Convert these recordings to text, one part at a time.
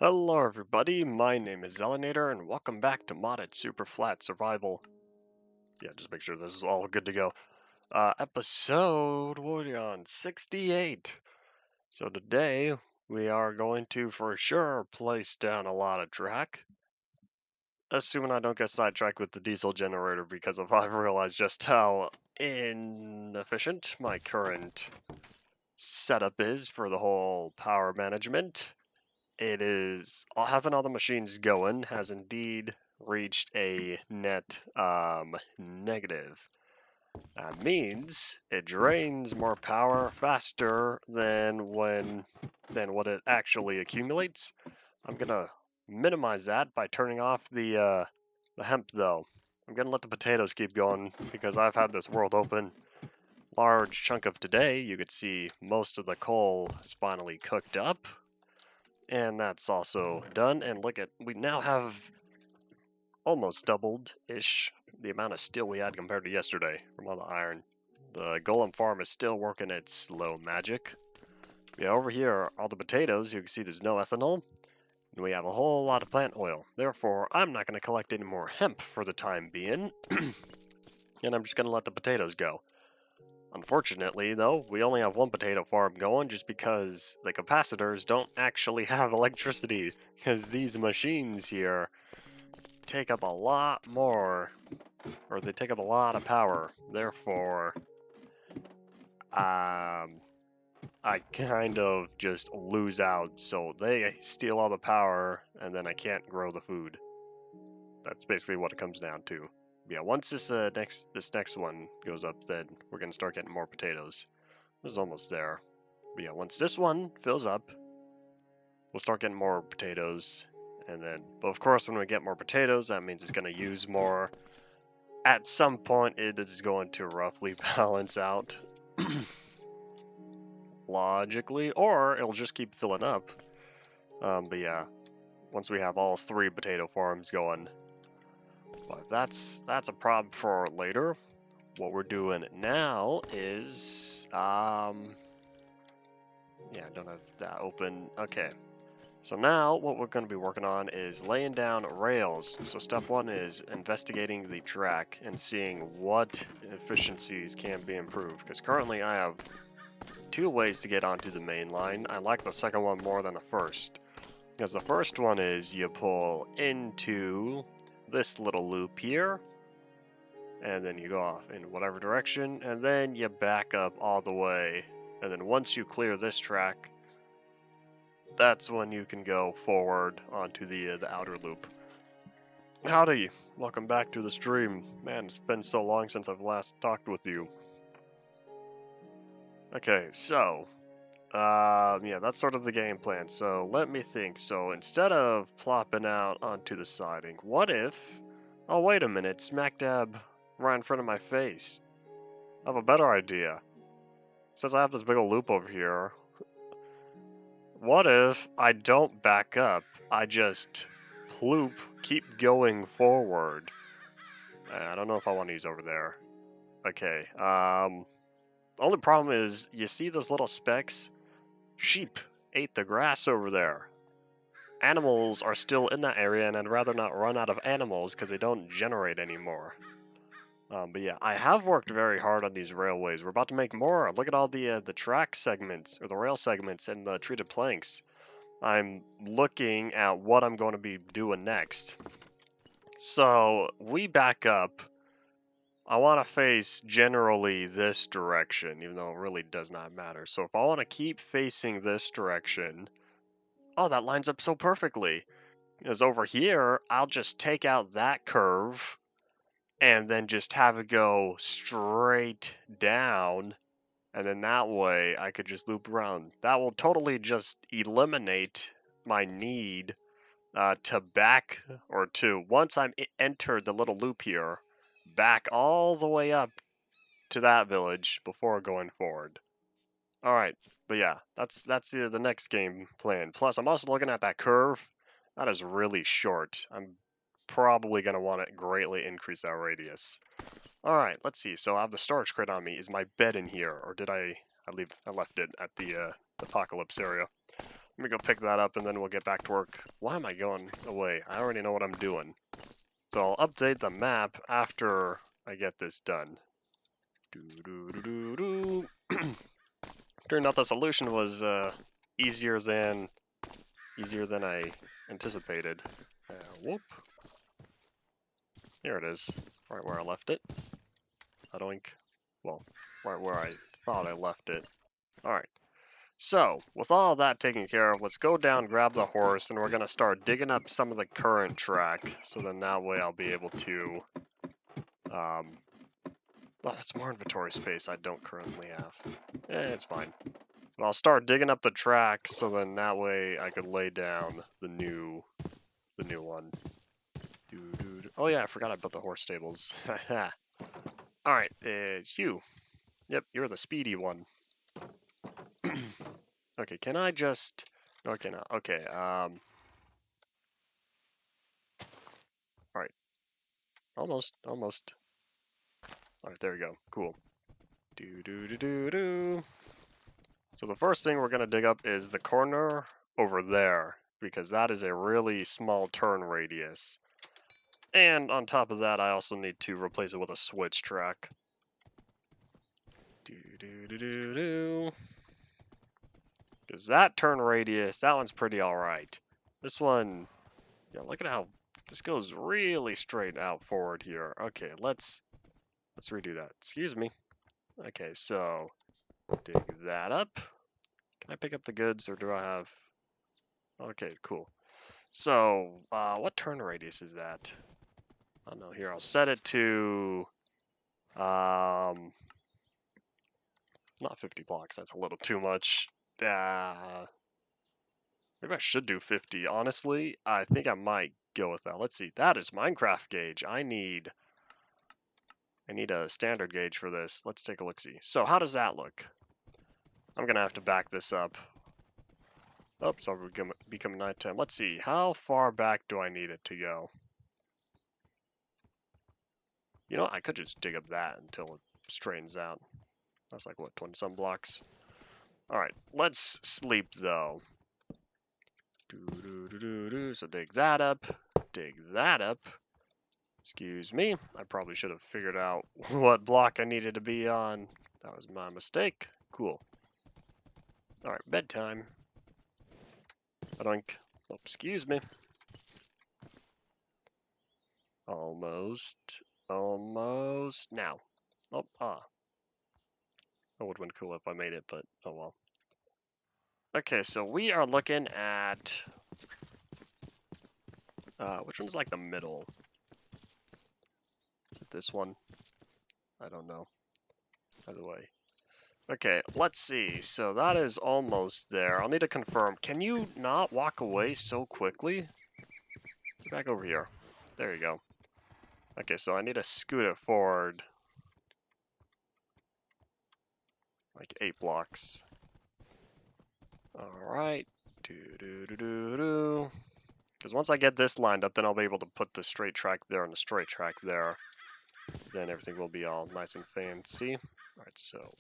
Hello everybody, my name is Zelinator and welcome back to modded Superflat Survival. Yeah, just make sure this is all good to go. Episode, what are we on? 68. So today, we are going to, for sure, place down a lot of track. Assuming I don't get sidetracked with the diesel generator because I've realized just how inefficient my current setup is for the whole power management. It is having all the machines going has indeed reached a net negative. That means it drains more power faster than what it actually accumulates. I'm gonna minimize that by turning off the hemp though. I'm gonna let the potatoes keep going because I've had this world open large chunk of today. You could see most of the coal is finally cooked up. And that's also done. And look at, we now have almost doubled-ish the amount of steel we had compared to yesterday from all the iron. The golem farm is still working its slow magic. Yeah, over here, all the potatoes, you can see there's no ethanol. And we have a whole lot of plant oil. Therefore, I'm not going to collect any more hemp for the time being. And I'm just going to let the potatoes go. Unfortunately, though, we only have one potato farm going just because the capacitors don't actually have electricity. Because these machines here take up a lot more, or they take up a lot of power. Therefore, I kind of just lose out. So they steal all the power, and then I can't grow the food. That's basically what it comes down to. Yeah, once this next one goes up, then we're gonna start getting more potatoes. This is almost there. But yeah, once this one fills up, we'll start getting more potatoes. And then, but of course, when we get more potatoes, that means it's gonna use more. At some point, it is going to roughly balance out logically, or it'll just keep filling up. But yeah, once we have all three potato farms going, but that's a problem for later. What we're doing now is, yeah, I don't have that open. Okay, so now what we're going to be working on is laying down rails. So step one is investigating the track and seeing what efficiencies can be improved. Because currently I have two ways to get onto the main line. I like the second one more than the first. Because the first one is you pull into this little loop here, and then you go off in whatever direction, and then you back up all the way. And then once you clear this track, that's when you can go forward onto the outer loop. Howdy, welcome back to the stream. Man, it's been so long since I've last talked with you. Okay, so, yeah, that's sort of the game plan. So let me think. So instead of plopping out onto the siding, what if, oh wait a minute, smack dab right in front of my face. I have a better idea. Since I have this big old loop over here, what if I don't back up, I just ploop, keep going forward. I don't know if I want to use over there. Okay, the only problem is, you see those little specks? Sheep ate the grass over there. Animals are still in that area, and I'd rather not run out of animals because they don't generate anymore. But yeah, I have worked very hard on these railways. We're about to make more. Look at all the track segments, or the rail segments, and the treated planks. I'm looking at what I'm going to be doing next. So we back up. I want to face generally this direction, even though it really does not matter. So if I want to keep facing this direction, oh, that lines up so perfectly. Because over here, I'll just take out that curve and then just have it go straight down. And then that way I could just loop around. That will totally just eliminate my need to back, or to, once I'm entered the little loop here, back all the way up to that village before going forward. All right, but yeah, that's the next game plan. Plus, I'm also looking at that curve. That is really short. I'm probably gonna want to greatly increase that radius. All right, let's see. So I have the storage crate on me. Is my bed in here, or did I left it at the apocalypse area? Let me go pick that up and then we'll get back to work. Why am I going away? I already know what I'm doing. So I'll update the map after I get this done. Turned out the solution was easier than I anticipated. Whoop. Here it is, right where I left it. Adoink. Well, right where I thought I left it. Alright. So, with all that taken care of, let's go down, grab the horse, and we're going to start digging up some of the current track. So then that way I'll be able to... oh, that's more inventory space I don't currently have. It's fine. But I'll start digging up the track, so then that way I could lay down the new one. Oh yeah, I forgot I built the horse stables. Alright, it's you. Yep, you're the speedy one. Okay, can I just... Okay, no, okay, alright. Almost. Alright, there we go. Cool. So the first thing we're going to dig up is the corner over there, because that is a really small turn radius. And on top of that, I also need to replace it with a switch track. Because that turn radius, that one's pretty alright. This one, yeah, look at how this goes really straight out forward here. Okay, let's redo that. Excuse me. Okay, so dig that up. Can I pick up the goods or do I have... Okay, cool. So, what turn radius is that? I don't know, here, I'll set it to... not 50 blocks, that's a little too much. Maybe I should do 50. Honestly, I think I might go with that. Let's see, that is Minecraft gauge. I need a standard gauge for this. Let's take a look-see. So, how does that look? I'm gonna have to back this up. Oh, so we're becoming nighttime. Let's see, how far back do I need it to go? You know, I could just dig up that until it straightens out. That's like, what, 20-some blocks? Alright, let's sleep, though. So dig that up. Dig that up. Excuse me. I probably should have figured out what block I needed to be on. That was my mistake. Cool. Alright, bedtime. Adoink. Oh, excuse me. Almost now. Oh, that would have been cool if I made it, but oh well. Okay, so we are looking at... which one's like the middle? Is it this one? I don't know. Either way. Okay, let's see. So that is almost there. I'll need to confirm. Can you not walk away so quickly? Get back over here. There you go. Okay, so I need to scoot it forward. Like 8 blocks. Alright. Because once I get this lined up, then I'll be able to put the straight track there and the straight track there. Then everything will be all nice and fancy. Alright, so...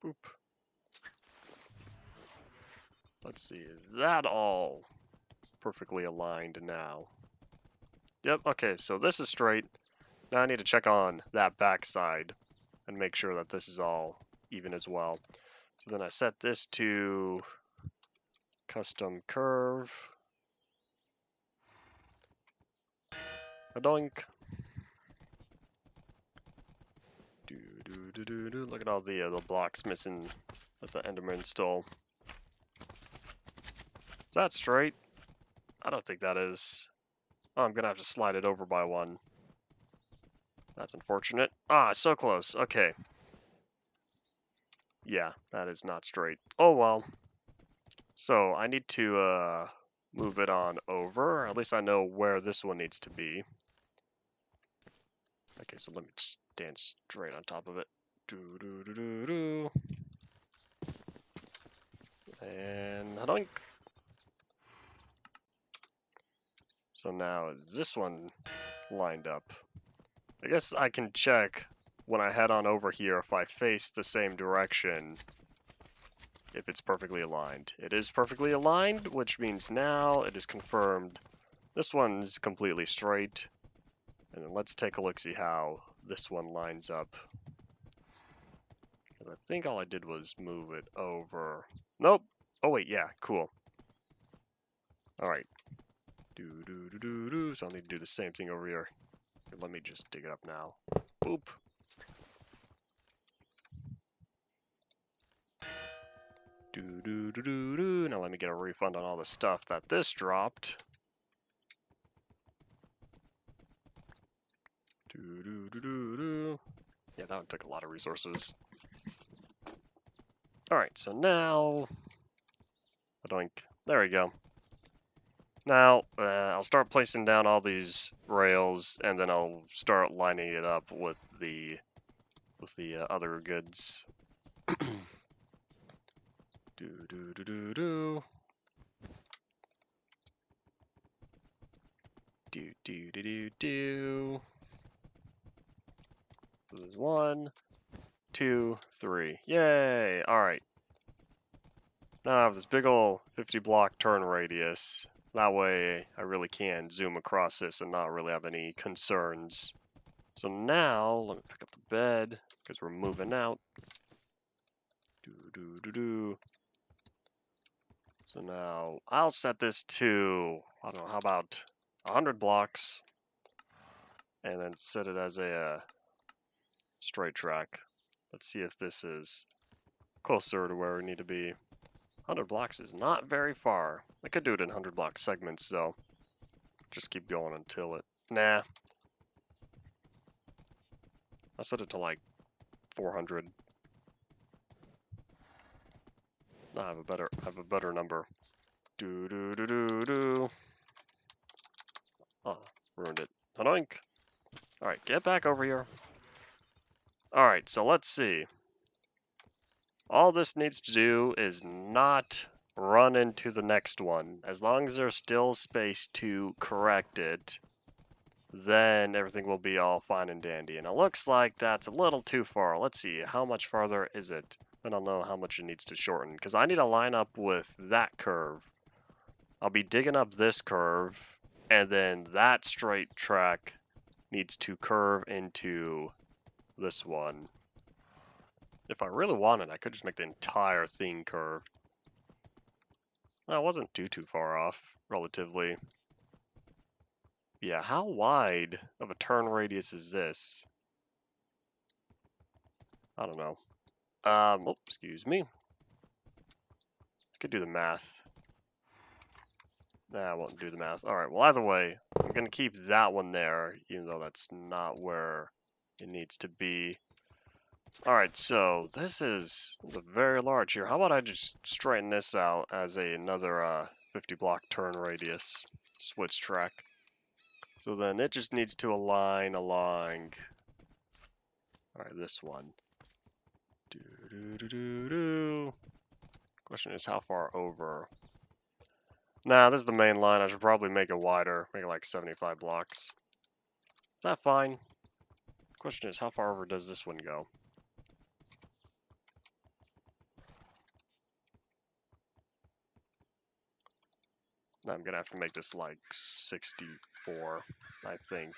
Boop. Let's see, is that all perfectly aligned now? Yep, okay, so this is straight. Now I need to check on that back side and make sure that this is all even as well. So then I set this to custom curve. Adoink. Look at all the blocks missing that the Enderman stole. Is that straight? I don't think that is. Oh, I'm gonna have to slide it over by one. That's unfortunate. Ah, so close. Okay. Yeah, that is not straight. Oh well. So I need to move it on over. At least I know where this one needs to be. Okay, so let me stand straight on top of it. And adoink. So now is this one lined up? I guess I can check when I head on over here, if I face the same direction, if it's perfectly aligned. It is perfectly aligned, which means now it is confirmed this one's completely straight. And then let's take a look, see how this one lines up. Because I think all I did was move it over. Nope. Oh wait, yeah, cool. All right. So I'll need to do the same thing over here. Let me just dig it up now. Boop. Now let me get a refund on all the stuff that this dropped. Yeah, that one took a lot of resources. Alright, so now... There we go. Now, I'll start placing down all these rails, and then I'll start lining it up with the other goods. Do. There's 1, 2, 3. Yay! Alright. Now I have this big ol' 50 block turn radius. That way I really can zoom across this and not really have any concerns. So now, let me pick up the bed, because we're moving out. So now, I'll set this to, I don't know, how about 100 blocks? And then set it as a straight track. Let's see if this is closer to where we need to be. 100 blocks is not very far. I could do it in 100 block segments, though. Just keep going until it... Nah. I'll set it to like 400. No, I have a better number. Oh, ruined it. Hoink. Alright, get back over here. Alright, so let's see. All this needs to do is not run into the next one. As long as there's still space to correct it, then everything will be all fine and dandy. And it looks like that's a little too far. Let's see, how much farther is it? Then I'll know how much it needs to shorten, because I need to line up with that curve. I'll be digging up this curve, and then that straight track needs to curve into this one. If I really wanted, I could just make the entire thing curve. Well, it wasn't too far off, relatively. Yeah, how wide of a turn radius is this? I don't know. Oh, excuse me. I could do the math. Nah, I won't do the math. Alright, well, either way, I'm going to keep that one there, even though that's not where it needs to be. Alright, so this is very large here. How about I just straighten this out as another 50 block turn radius switch track. So then it just needs to align along. Alright, this one. Question is how far over? Nah, this is the main line. I should probably make it wider. Make it like 75 blocks. Is that fine? Question is how far over does this one go? I'm gonna have to make this like 64, I think.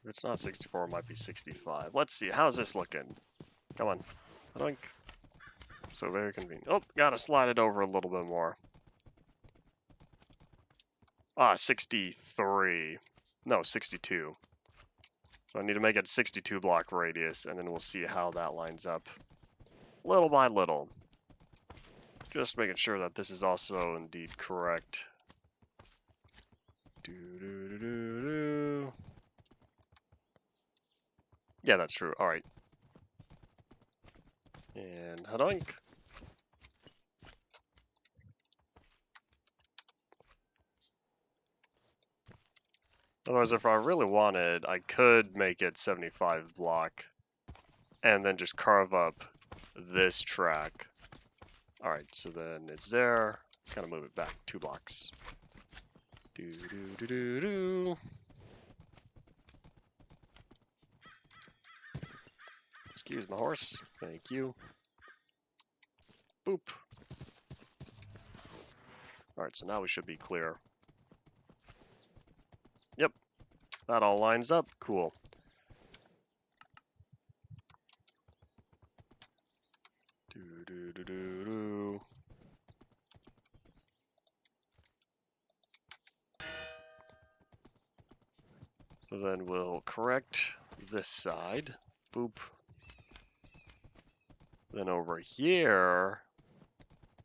If it's not 64, it might be 65. Let's see, how's this looking? Come on. Doink. So very convenient. Oh, gotta slide it over a little bit more. 63. No, 62. So I need to make it 62 block radius, and then we'll see how that lines up. Little by little. Just making sure that this is also indeed correct. Yeah, that's true. Alright. And hadoink. Otherwise, if I really wanted, I could make it 75 block and then just carve up this track. All right, so then it's there. Let's kind of move it back 2 blocks. Do do do do do. Excuse my horse. Thank you. Boop. All right, so now we should be clear. Yep, that all lines up. Cool. Do do do do do. So then we'll correct this side. Boop. Then over here,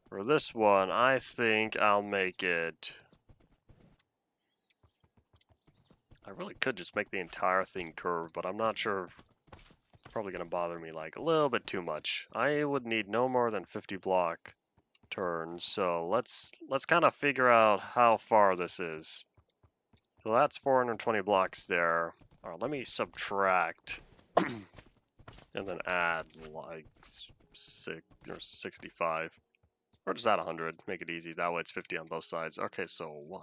for this one, I think I'll make it... I really could just make the entire thing curved, but I'm not sure. It's probably going to bother me like a little bit too much. I would need no more than 50 block turns, so let's kind of figure out how far this is. So that's 420 blocks there. All right, let me subtract and then add like 6 or 65. Or just add 100, make it easy. That way it's 50 on both sides. Okay, so 1.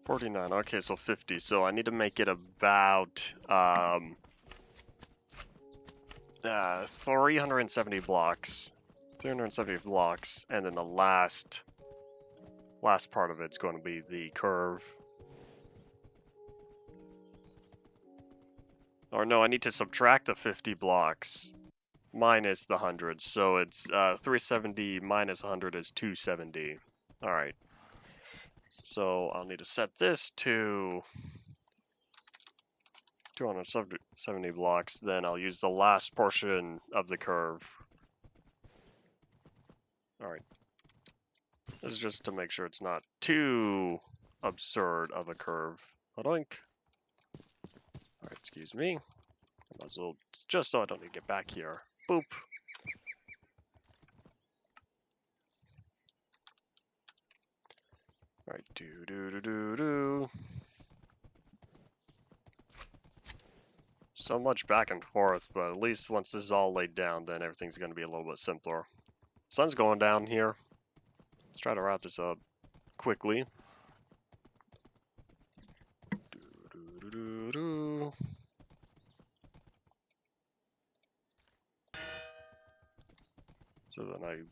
$49. Okay, so 50. So I need to make it about 370 blocks. 370 blocks, and then the last part of it's going to be the curve. Or no, I need to subtract the 50 blocks minus the 100. So it's 370 minus 100 is 270. All right. So I'll need to set this to 270 blocks. Then I'll use the last portion of the curve. All right. This is just to make sure it's not too absurd of a curve. Oink. All right, excuse me. I might as well, just so I don't need to get back here. Boop. All right, do do do do do. So much back and forth, but at least once this is all laid down, then everything's going to be a little bit simpler. Sun's going down here. Let's try to wrap this up quickly. Do, do, do, do, do. So then I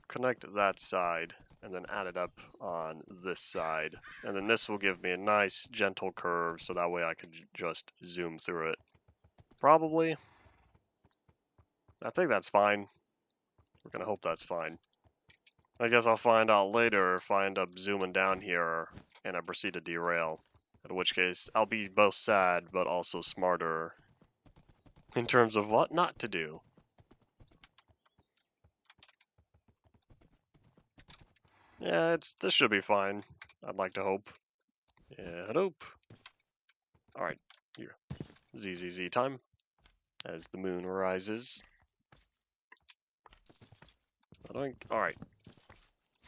connect that side and then add it up on this side. And then this will give me a nice gentle curve, so that way I can just zoom through it. Probably. I think that's fine. We're gonna hope that's fine. I guess I'll find out later if I end up zooming down here and I proceed to derail. In which case, I'll be both sad, but also smarter in terms of what not to do. Yeah, this should be fine. I'd like to hope. Yeah, hope. Alright, here. ZZZ time. As the moon rises. Alright.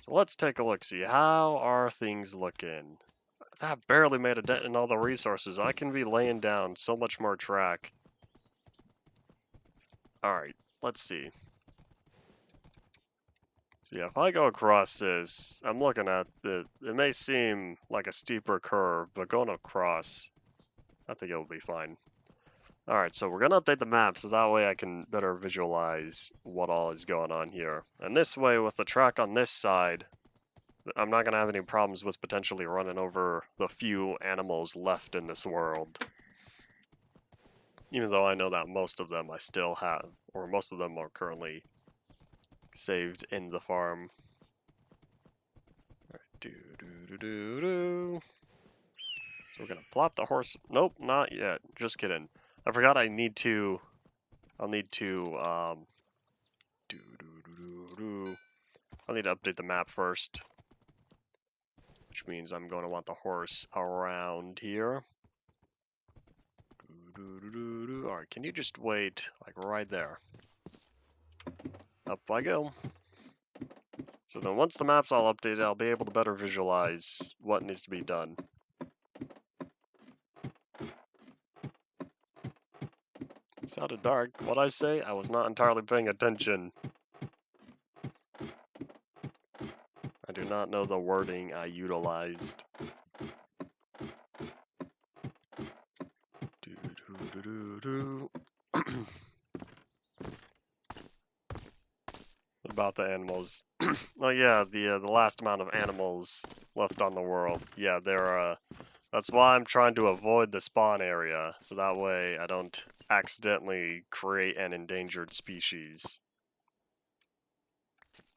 So let's take a look, see how are things looking. That barely made a dent in all the resources. I can be laying down so much more track. Alright, let's see. So yeah, if I go across this, I'm looking at it may seem like a steeper curve, but going across, I think it'll be fine. Alright, so we're going to update the map so that way I can better visualize what all is going on here. And this way, with the track on this side, I'm not going to have any problems with potentially running over the few animals left in this world. Even though I know that most of them I still have, or most of them are currently saved in the farm. Alright, do do do do do. So we're going to plop the horse. Nope, not yet. Just kidding. I forgot I'll need to I'll need to update the map first, which means I'm going to want the horse around here. Alright, can you just wait, like, right there? Up I go. So then once the map's all updated, I'll be able to better visualize what needs to be done. It sounded dark. What'd I say? I was not entirely paying attention. I do not know the wording I utilized. What about the animals? Oh yeah, the last amount of animals left on the world. Yeah, that's why I'm trying to avoid the spawn area, so that way I don't accidentally create an endangered species.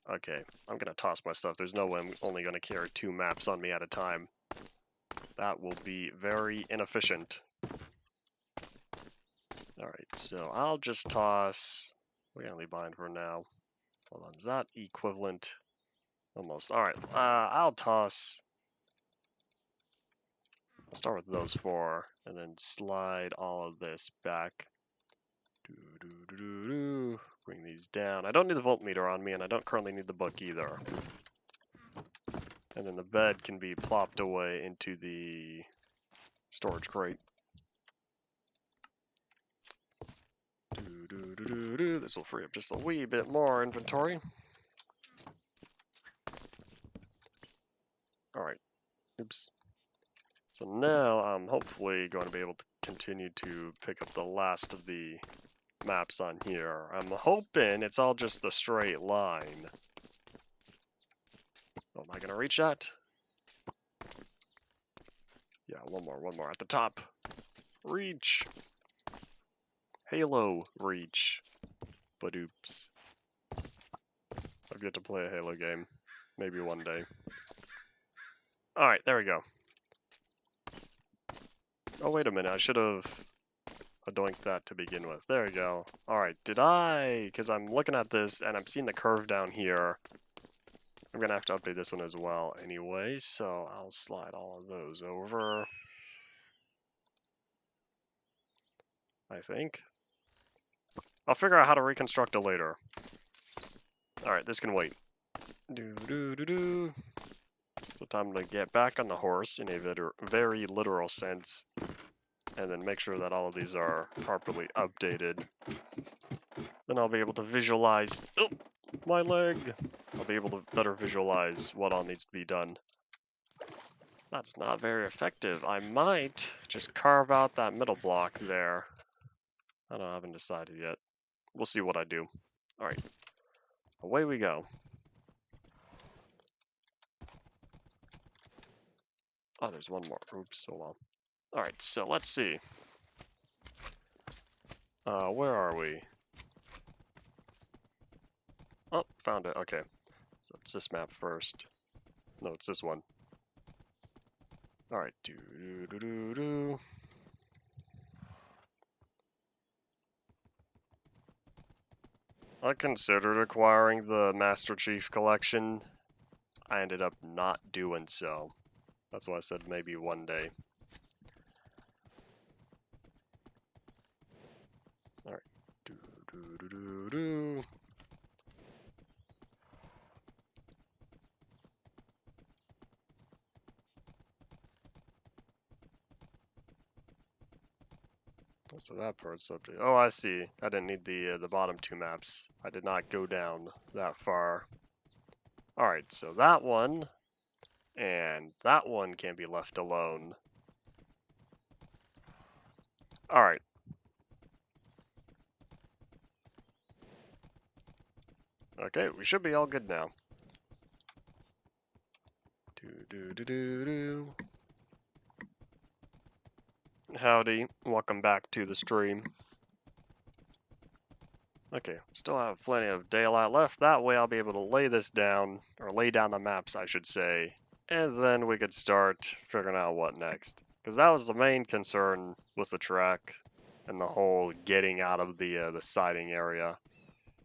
Okay, I'm gonna toss my stuff. There's no way I'm only gonna carry 2 maps on me at a time. That will be very inefficient. Alright, so I'll just toss... We're gonna leave behind for now. Hold on, is that equivalent? Almost. Alright, I'll toss... I'll start with those 4, and then slide all of this back. Bring these down. I don't need the voltmeter on me, and I don't currently need the book either. And then the bed can be plopped away into the storage crate. This will free up just a wee bit more inventory. Alright. Oops. So now I'm hopefully going to be able to continue to pick up the last of the maps on here. I'm hoping it's all just the straight line. Oh, am I going to reach that? Yeah, one more at the top. Reach. Halo reach. But oops. I've yet to play a Halo game. Maybe one day. Alright, there we go. Oh, wait a minute. I should have adoinked that to begin with. There we go. Alright, because I'm looking at this and I'm seeing the curve down here. I'm going to have to update this one as well anyway, so I'll slide all of those over. I think. I'll figure out how to reconstruct it later. Alright, this can wait. So time to get back on the horse in a very literal sense. And then make sure that all of these are properly updated. Then I'll be able to visualize... Oh, my leg! I'll be able to better visualize what all needs to be done. That's not very effective. I might just carve out that middle block there. I haven't decided yet. We'll see what I do. Alright. Away we go. Oh, there's one more. Oops, so well. Alright, so let's see. Where are we? Oh, found it. Okay. So it's this map first. No, it's this one. Alright. I considered acquiring the Master Chief Collection. I ended up not doing so. That's why I said maybe one day. Alright. So that part's updated. Oh, I see. I didn't need the bottom 2 maps. I did not go down that far. Alright, so that one and that one can be left alone. Alright. Okay, we should be all good now. Howdy, welcome back to the stream. Okay, still have plenty of daylight left. That way I'll be able to lay this down, or lay down the maps, I should say, and then we could start figuring out what next. Because that was the main concern with the track and the whole getting out of the siding area.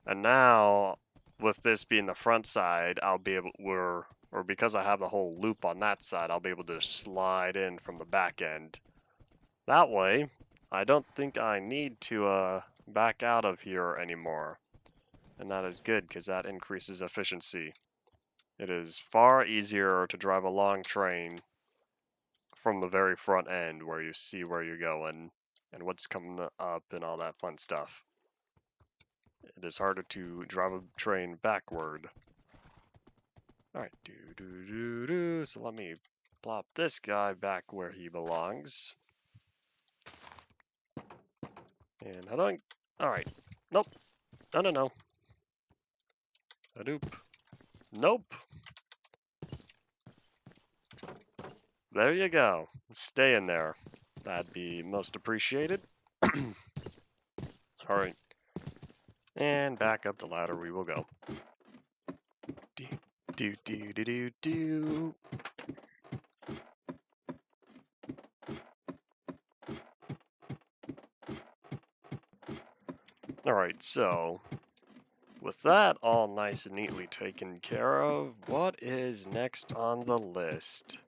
And now, with this being the front side, I'll be able, or because I have the whole loop on that side, I'll be able to slide in from the back end. That way, I don't think I need to back out of here anymore. And that is good, because that increases efficiency. It is far easier to drive a long train from the very front end, where you see where you're going and what's coming up and all that fun stuff. It is harder to drive a train backward. Alright, so let me plop this guy back where he belongs. And Hadoink. Alright. Nope. No. Hadoop. Nope. There you go. Stay in there. That'd be most appreciated. Alright. And back up the ladder we will go. Do. Alright, so with that all nice and neatly taken care of, what is next on the list?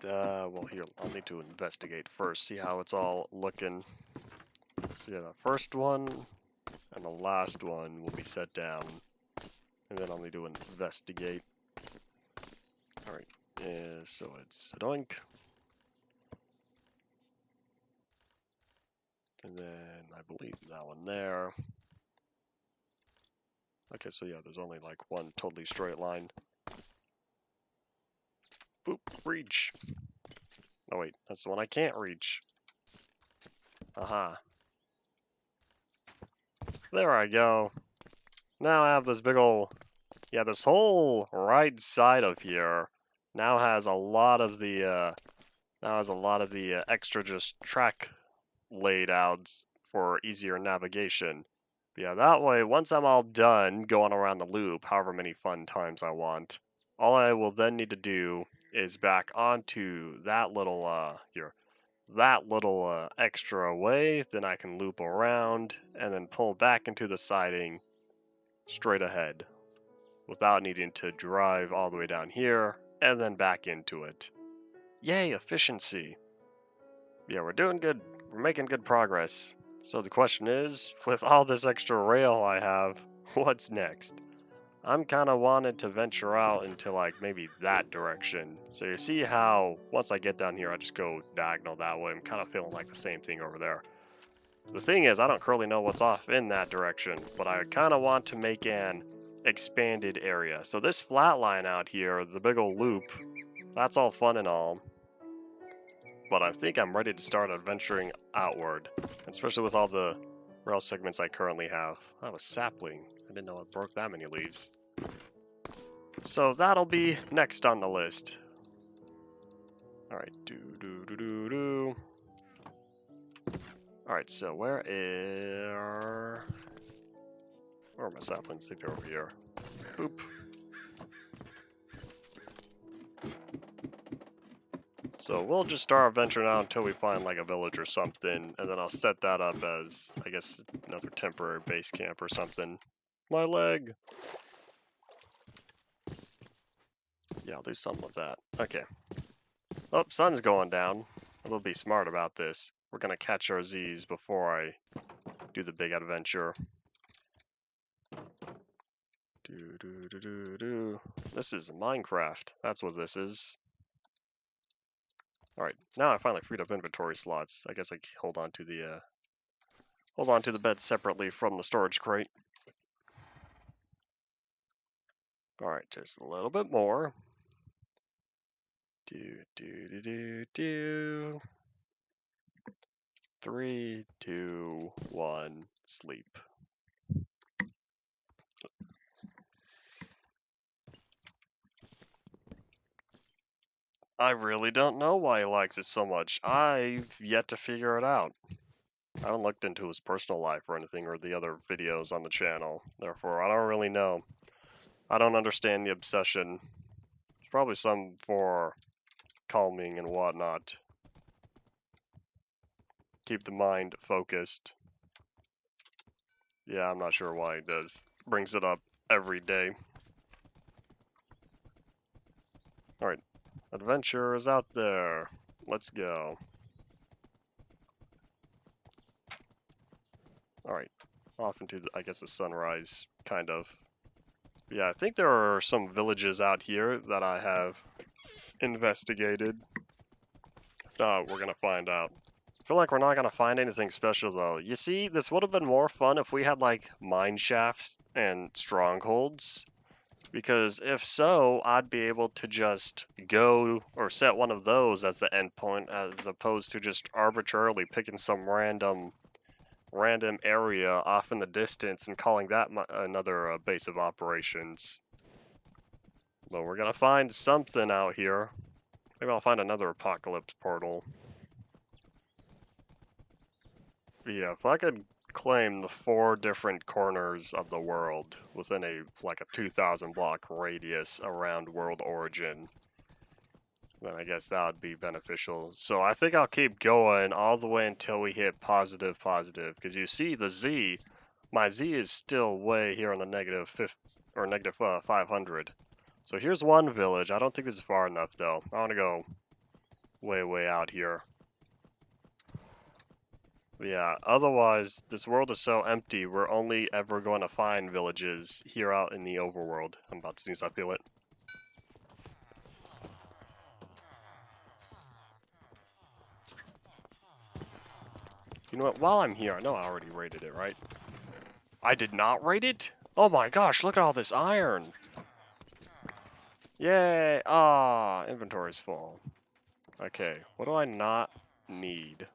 Well, here, I'll need to investigate first, see how it's all looking. So yeah, the first one and the last one will be set down, and then I'll need to investigate. Alright, so it's Doink. And then I believe that one there. Okay, so yeah, there's only like one totally straight line. Boop, reach. Oh wait, that's the one I can't reach. Aha. There I go. Now I have this big ol'... Yeah, this whole right side of here now has a lot of the extra just track laid out for easier navigation. But yeah, that way, once I'm all done going around the loop, however many fun times I want, all I will then need to do is back onto that little extra way, then I can loop around and then pull back into the siding straight ahead without needing to drive all the way down here and then back into it. Yay, efficiency! Yeah, we're doing good. We're making good progress. So the question is, with all this extra rail I have, what's next? I'm kind of wanted to venture out into like maybe that direction. So you see how once I get down here, I just go diagonal that way. I'm kind of feeling like the same thing over there. The thing is, I don't currently know what's off in that direction, but I kind of want to make an expanded area. So this flat line out here, the big old loop, that's all fun and all. But I think I'm ready to start adventuring outward, especially with all the rail segments I currently have. I have a sapling. I didn't know it broke that many leaves. So that'll be next on the list. Alright, Alright, so where are my saplings? I think they're over here. Boop. So we'll just start venturing out until we find like a village or something, and then I'll set that up as, I guess, another temporary base camp or something. My leg! Yeah, I'll do something with that. Okay. Oh, sun's going down. We'll be smart about this. We're gonna catch our Z's before I do the big adventure. This is Minecraft. That's what this is. Alright, now I finally freed up inventory slots. I guess I can hold on to the bed separately from the storage crate. Alright, just a little bit more. 3, 2, 1, sleep. I really don't know why he likes it so much. I've yet to figure it out. I haven't looked into his personal life or anything or the other videos on the channel. Therefore, I don't really know. I don't understand the obsession. It's probably some for calming and whatnot. Keep the mind focused. Yeah, I'm not sure why he does. Brings it up every day. Alright, adventure is out there. Let's go. Alright, off into, I guess, the sunrise, kind of. Yeah, I think there are some villages out here that I have investigated. If not, we're gonna find out. I feel like we're not gonna find anything special, though. You see, this would have been more fun if we had, like, mine shafts and strongholds. Because if so, I'd be able to just go or set one of those as the endpoint, as opposed to just arbitrarily picking some random area off in the distance and calling that another base of operations. But we're gonna find something out here. Maybe I'll find another apocalypse portal. Yeah, if I could claim the 4 different corners of the world within a 2,000 block radius around world origin, then I guess that would be beneficial. So I think I'll keep going all the way until we hit positive, because you see the Z, my Z is still way here on the negative 500. So here's one village. I don't think this is far enough though. I want to go way out here. Yeah, otherwise, this world is so empty, we're only ever going to find villages here out in the overworld. I'm about to sneeze, I feel it. You know what, while I'm here, I know I already rated it, right? I did not rate it? Oh my gosh, look at all this iron! Yay! Ah, inventory's full. Okay, what do I not need?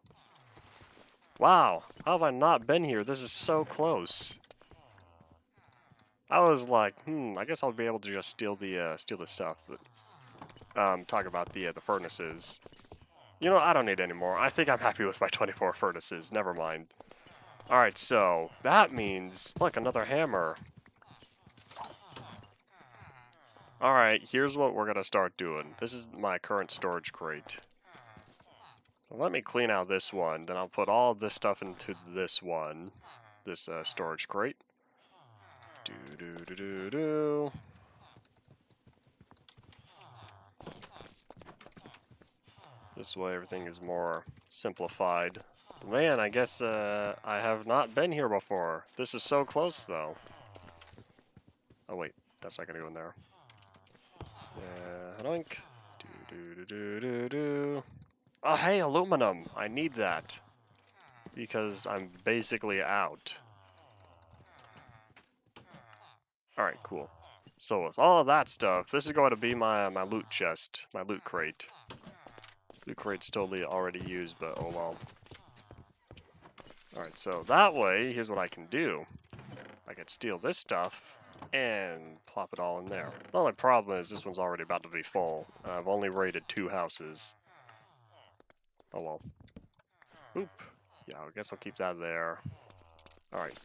Wow, how have I not been here? This is so close. I was like, I guess I'll be able to just steal the stuff. But, talk about the furnaces. You know, I don't need any more. I think I'm happy with my 24 furnaces. Never mind. Alright, so that means, look, another hammer. Alright, here's what we're gonna start doing. This is my current storage crate. So let me clean out this one, then I'll put all of this stuff into this one. This storage crate. Do. This way everything is more simplified. Man, I guess I have not been here before. This is so close though. Oh wait, that's not gonna go in there. Doink. Do. Oh hey, aluminum! I need that. Because I'm basically out. Alright, cool. So with all of that stuff, this is going to be my loot chest, my loot crate. Loot crate's totally already used, but oh well. Alright, so that way, here's what I can do. I can steal this stuff and plop it all in there. The only problem is this one's already about to be full. I've only raided 2 houses. Oh well. Oop. Yeah, I guess I'll keep that there. Alright.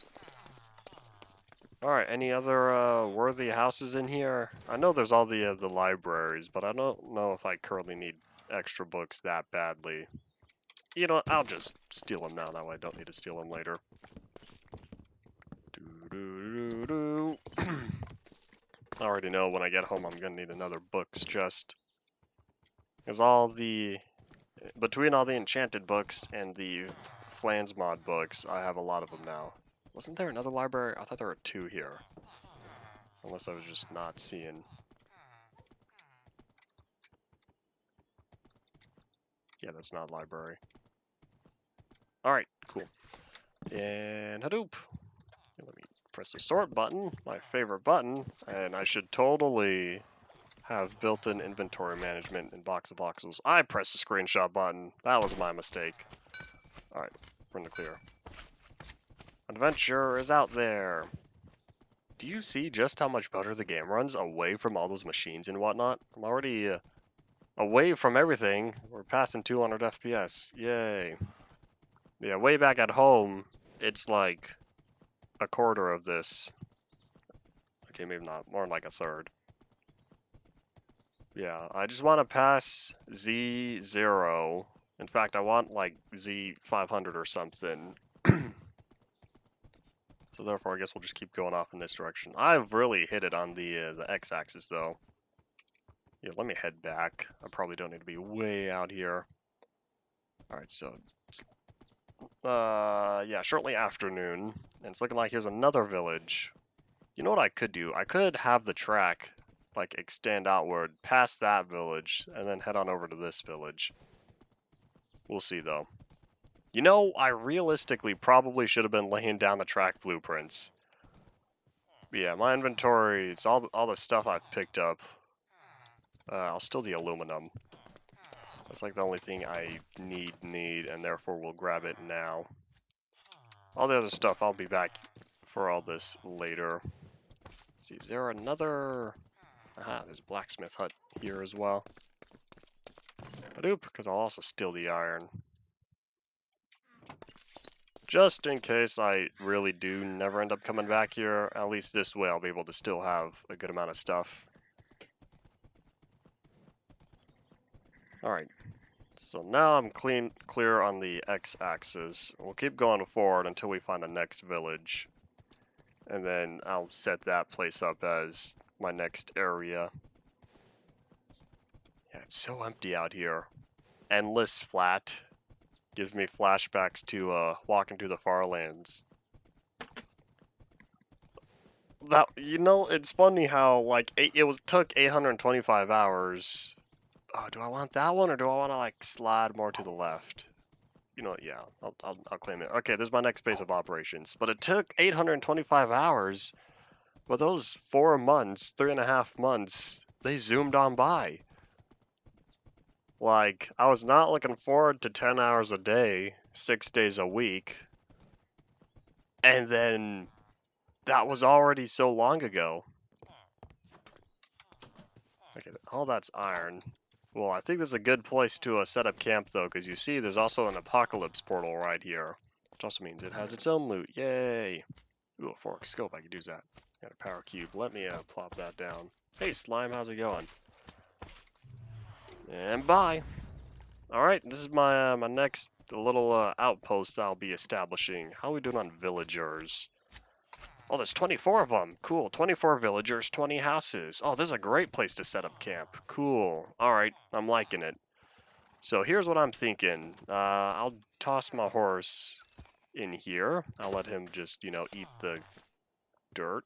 Alright, any other worthy houses in here? I know there's all the libraries, but I don't know if I currently need extra books that badly. You know what, I'll just steal them now, that way I don't need to steal them later. I already know when I get home I'm gonna need another books chest. Because between all the enchanted books and the Flans mod books, I have a lot of them now. Wasn't there another library? I thought there were 2 here. Unless I was just not seeing. Yeah, that's not library. Alright, cool. And Hadoop. Let me press the sort button, my favorite button, and I should totally have built-in inventory management in Box of Voxels. I pressed the screenshot button. That was my mistake. Alright, we're in the clear. Adventure is out there. Do you see just how much better the game runs away from all those machines and whatnot? I'm already away from everything. We're passing 200 FPS. Yay. Yeah, way back at home, it's like a quarter of this. Okay, maybe not. More like a third. Yeah, I just want to pass Z0. In fact, I want like Z500 or something. So therefore, I guess we'll just keep going off in this direction. I've really hit it on the x-axis though. Yeah, let me head back. I probably don't need to be way out here. Alright, so yeah, shortly afternoon, and it's looking like here's another village. You know what I could do? I could have the track, like, extend outward past that village, and then head on over to this village. We'll see, though. You know, I realistically probably should have been laying down the track blueprints. But yeah, my inventory, it's all the stuff I've picked up. I'll steal the aluminum. That's like the only thing I need, and therefore we'll grab it now. All the other stuff, I'll be back for all this later. Let's see, is there another... Aha, there's a blacksmith hut here as well. Hadoop, because I'll also steal the iron. Just in case I really do never end up coming back here, at least this way I'll be able to still have a good amount of stuff. Alright, so now I'm clear on the x-axis. We'll keep going forward until we find the next village. And then I'll set that place up as my next area. Yeah, it's so empty out here. Endless flat. Gives me flashbacks to walking through the Farlands. That, you know, it's funny how like took 825 hours. Oh, do I want that one or do I want to like slide more to the left? You know what? Yeah, I'll claim it. Okay, there's my next base of operations. But it took 825 hours. But those 4 months, 3.5 months, they zoomed on by. Like, I was not looking forward to 10 hours a day, 6 days a week. And then that was already so long ago. Okay, all that's iron. Well, I think this is a good place to set up camp, though, because you see there's also an apocalypse portal right here. Which also means it has its own loot. Yay! Ooh, a fork scope, I could use that. Got a power cube. Let me plop that down. Hey, slime, how's it going? And bye! Alright, this is my my next little outpost I'll be establishing. How are we doing on villagers? Oh, there's 24 of them. Cool. 24 villagers, 20 houses. Oh, this is a great place to set up camp. Cool. Alright, I'm liking it. So here's what I'm thinking. I'll toss my horse in here. I'll let him just, you know, eat the dirt.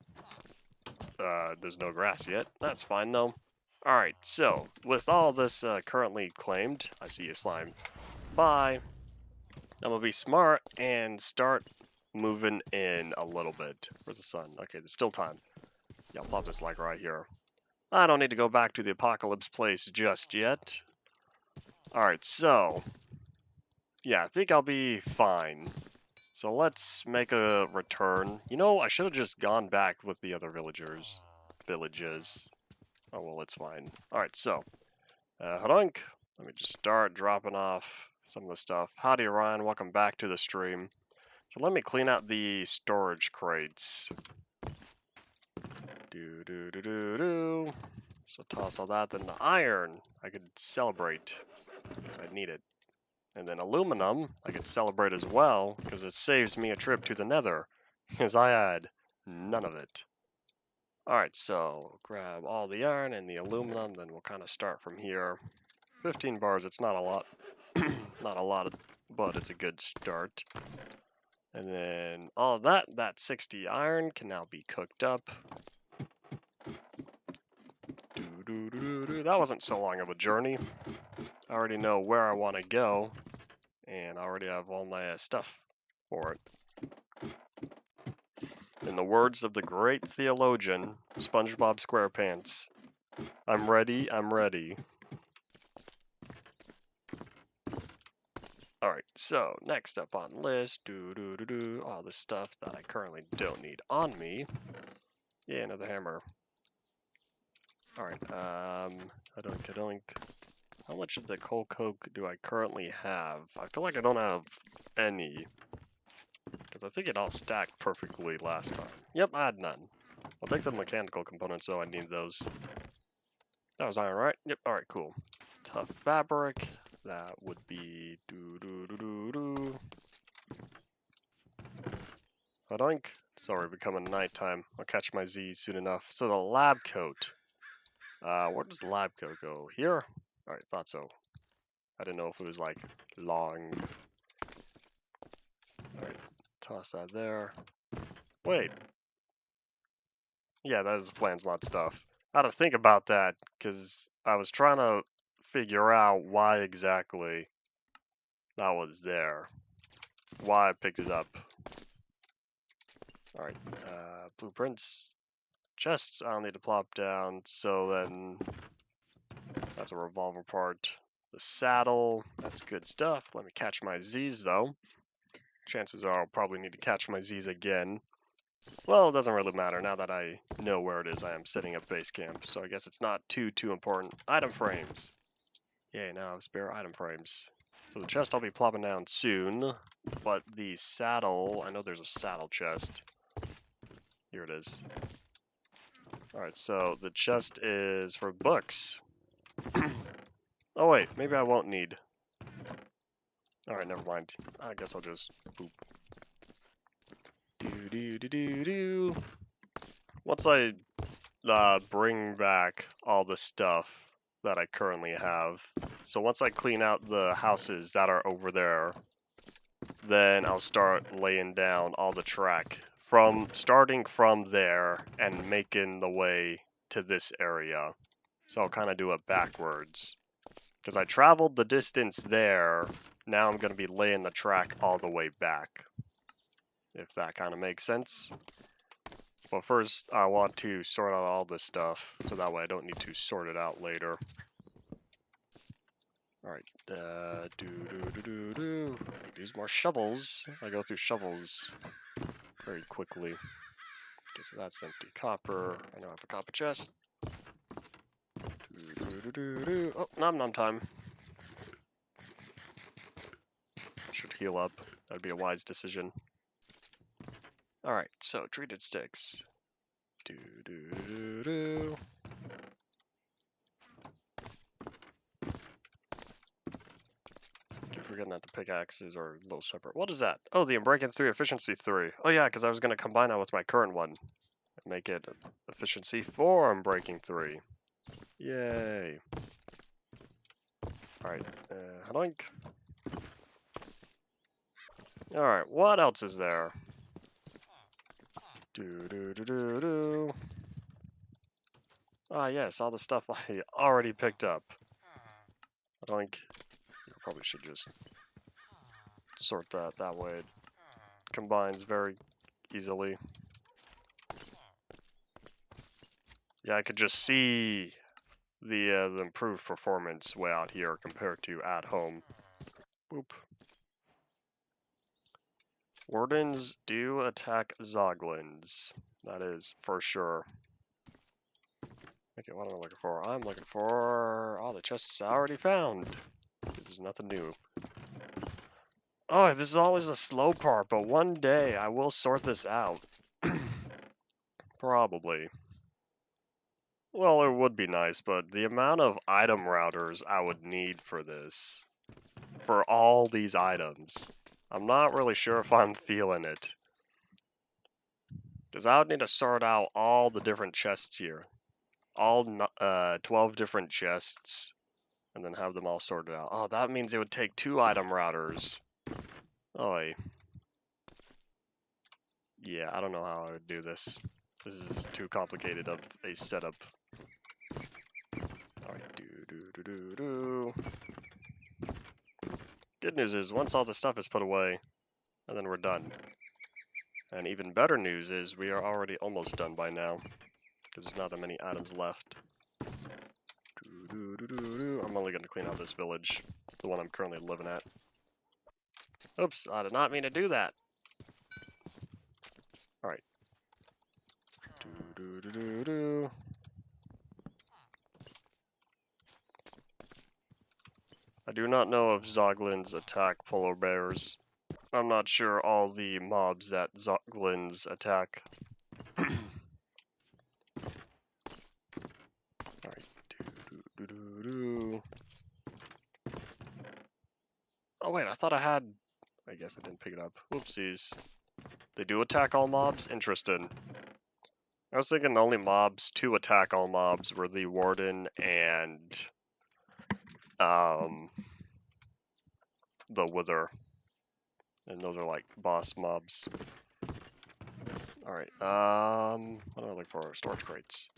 There's no grass yet. That's fine, though. Alright, so, with all this currently claimed, I see you, slime. Bye. I'm gonna be smart and start moving in a little bit. Where's the sun? Okay, there's still time. Yeah, I'll plop this like right here. I don't need to go back to the apocalypse place just yet. Alright, so... yeah, I think I'll be fine. So let's make a return. You know, I should have just gone back with the other villages. Oh, well, it's fine. Alright, so... Hadunk. Let me just start dropping off some of the stuff. Howdy, Ryan. Welcome back to the stream. So let me clean out the storage crates. Do. So toss all that. Then the iron, I could celebrate because I need it. And then aluminum, I could celebrate as well because it saves me a trip to the nether because I had none of it. Alright, so grab all the iron and the aluminum, then we'll kind of start from here. 15 bars, it's not a lot. Not a lot, but it's a good start. And then all of that 60 iron can now be cooked up. That wasn't so long of a journey. I already know where I want to go, and I already have all my stuff for it. In the words of the great theologian, SpongeBob SquarePants, I'm ready, I'm ready. Alright, so next up on the list, all the stuff that I currently don't need on me. Yeah, another hammer. Alright, Hadunk. How much of the coal coke do I currently have? I feel like I don't have any. Because I think it all stacked perfectly last time. Yep, I had none. I'll take the mechanical components though, I need those. That was iron, right? Yep, alright, cool. Tough fabric. That would be Hadunk. It's already becoming nighttime. I'll catch my Z's soon enough. So the lab coat. Where does the lab coat go? Here? Alright, thought so. I didn't know if it was like long. Alright, toss that there. Wait. Yeah, that is plans mod stuff. I had to think about that, because I was trying to figure out why exactly that was there. Why I picked it up. Alright, blueprints. Chests I'll need to plop down, so then that's a revolver part. The saddle, that's good stuff. Let me catch my Z's though. Chances are I'll probably need to catch my Z's again. Well, it doesn't really matter now that I know where it is. I am setting up base camp, so I guess it's not too important. Item frames. Yay, now I have spare item frames. So the chest I'll be plopping down soon, but the saddle, I know there's a saddle chest. Here it is. Alright, so the chest is for books. Oh wait, maybe I won't need. Alright, never mind. I guess I'll just boop. Do. Once I bring back all the stuff that I currently have, so once I clean out the houses that are over there, then I'll start laying down all the track starting from there and making the way to this area. So I'll kind of do it backwards. Because I traveled the distance there, now I'm going to be laying the track all the way back. If that kind of makes sense. But first, I want to sort out all this stuff, so that way I don't need to sort it out later. Alright, use more shovels. I go through shovels very quickly. Okay, so that's empty copper. I now have a copper chest. Oh, nom nom time. Should heal up. That'd be a wise decision. Alright, so treated sticks. Keep forgetting that the pickaxes are a little separate. What is that? Oh, the Unbreaking 3 Efficiency 3. Oh yeah, because I was going to combine that with my current one. And make it Efficiency 4 Unbreaking 3. Yay. Alright, Hadonk. Alright, what else is there? Ah yes, all the stuff I already picked up. Hadonk. I probably should just sort that way. It combines very easily. Yeah, I could just see the improved performance way out here compared to at home. Boop. Wardens do attack Zoglins. That is for sure. Okay, what am I looking for? I'm looking for all the chests I already found. This is nothing new. Oh, this is always the slow part, but one day I will sort this out. Probably. Well, it would be nice, but the amount of item routers I would need for this, for all these items, I'm not really sure if I'm feeling it. Because I would need to sort out all the different chests here. All 12 different chests, and then have them all sorted out. Oh, that means it would take 2 item routers. Oh, yeah, I don't know how I would do this. This is too complicated of a setup. Alright, Good news is, once all the stuff is put away, and then we're done. And even better news is, we are already almost done by now. Because there's not that many items left. I'm only going to clean out this village, the one I'm currently living at. Oops, I did not mean to do that. Alright. I do not know if Zoglins attack polar bears. I'm not sure all the mobs that Zoglins attack. Alright. Oh wait, I thought I had... I guess I didn't pick it up. Whoopsies. They do attack all mobs? Interesting. I was thinking the only mobs to attack all mobs were the Warden and... the Wither. And those are like boss mobs. Alright, what do I look for? Storage crates.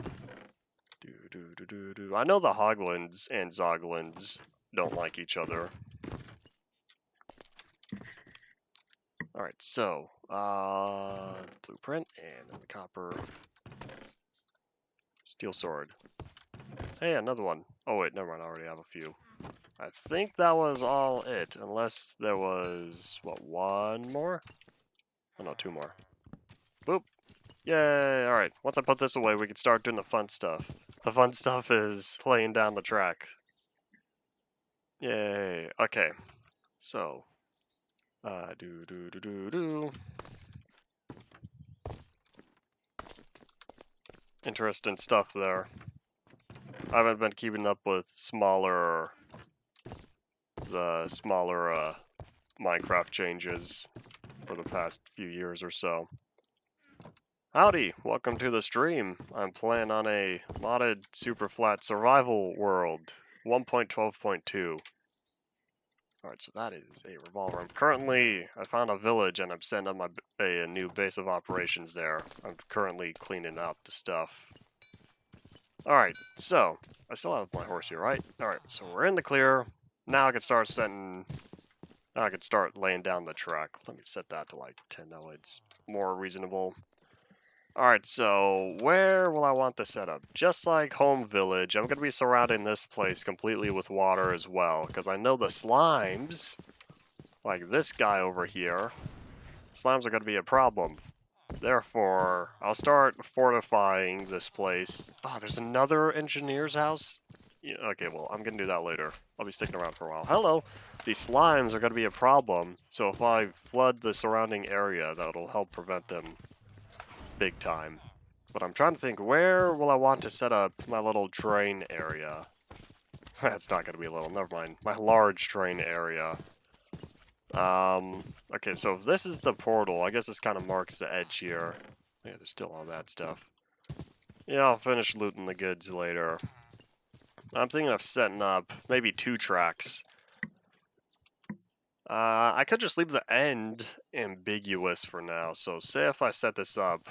I know the Hoglins and Zoglins don't like each other. Alright, so, blueprint, and then the copper. Steel sword. Hey, another one. Oh wait, never mind, I already have a few. I think that was all it, unless there was, what, one more? Oh no, two more. Boop. Yay, alright. Once I put this away, we can start doing the fun stuff. The fun stuff is laying down the track. Yay. Okay. So, Interesting stuff there. I haven't been keeping up with the smaller Minecraft changes for the past few years or so. Howdy, welcome to the stream. I'm playing on a modded Superflat survival world, 1.12.2. Alright, so that is a revolver. I found a village and I'm setting up a new base of operations there. I'm currently cleaning out the stuff. Alright, so, I still have my horse here, right? Alright, so we're in the clear. Now I can start laying down the track. Let me set that to like 10, that way it's more reasonable. Alright, so where will I want the setup? Just like home village, I'm going to be surrounding this place completely with water as well, because I know the slimes, like this guy over here, slimes are going to be a problem. Therefore, I'll start fortifying this place. Oh, there's another engineer's house? Yeah, okay, well, I'm going to do that later. I'll be sticking around for a while. Hello! These slimes are going to be a problem, so if I flood the surrounding area, that'll help prevent them big time. But I'm trying to think, where will I want to set up my little train area? That's not going to be little, never mind. My large train area. Okay, so if this is the portal, I guess this kind of marks the edge here. Yeah, there's still all that stuff. Yeah, I'll finish looting the goods later. I'm thinking of setting up maybe 2 tracks. I could just leave the end ambiguous for now. So say if I set this up,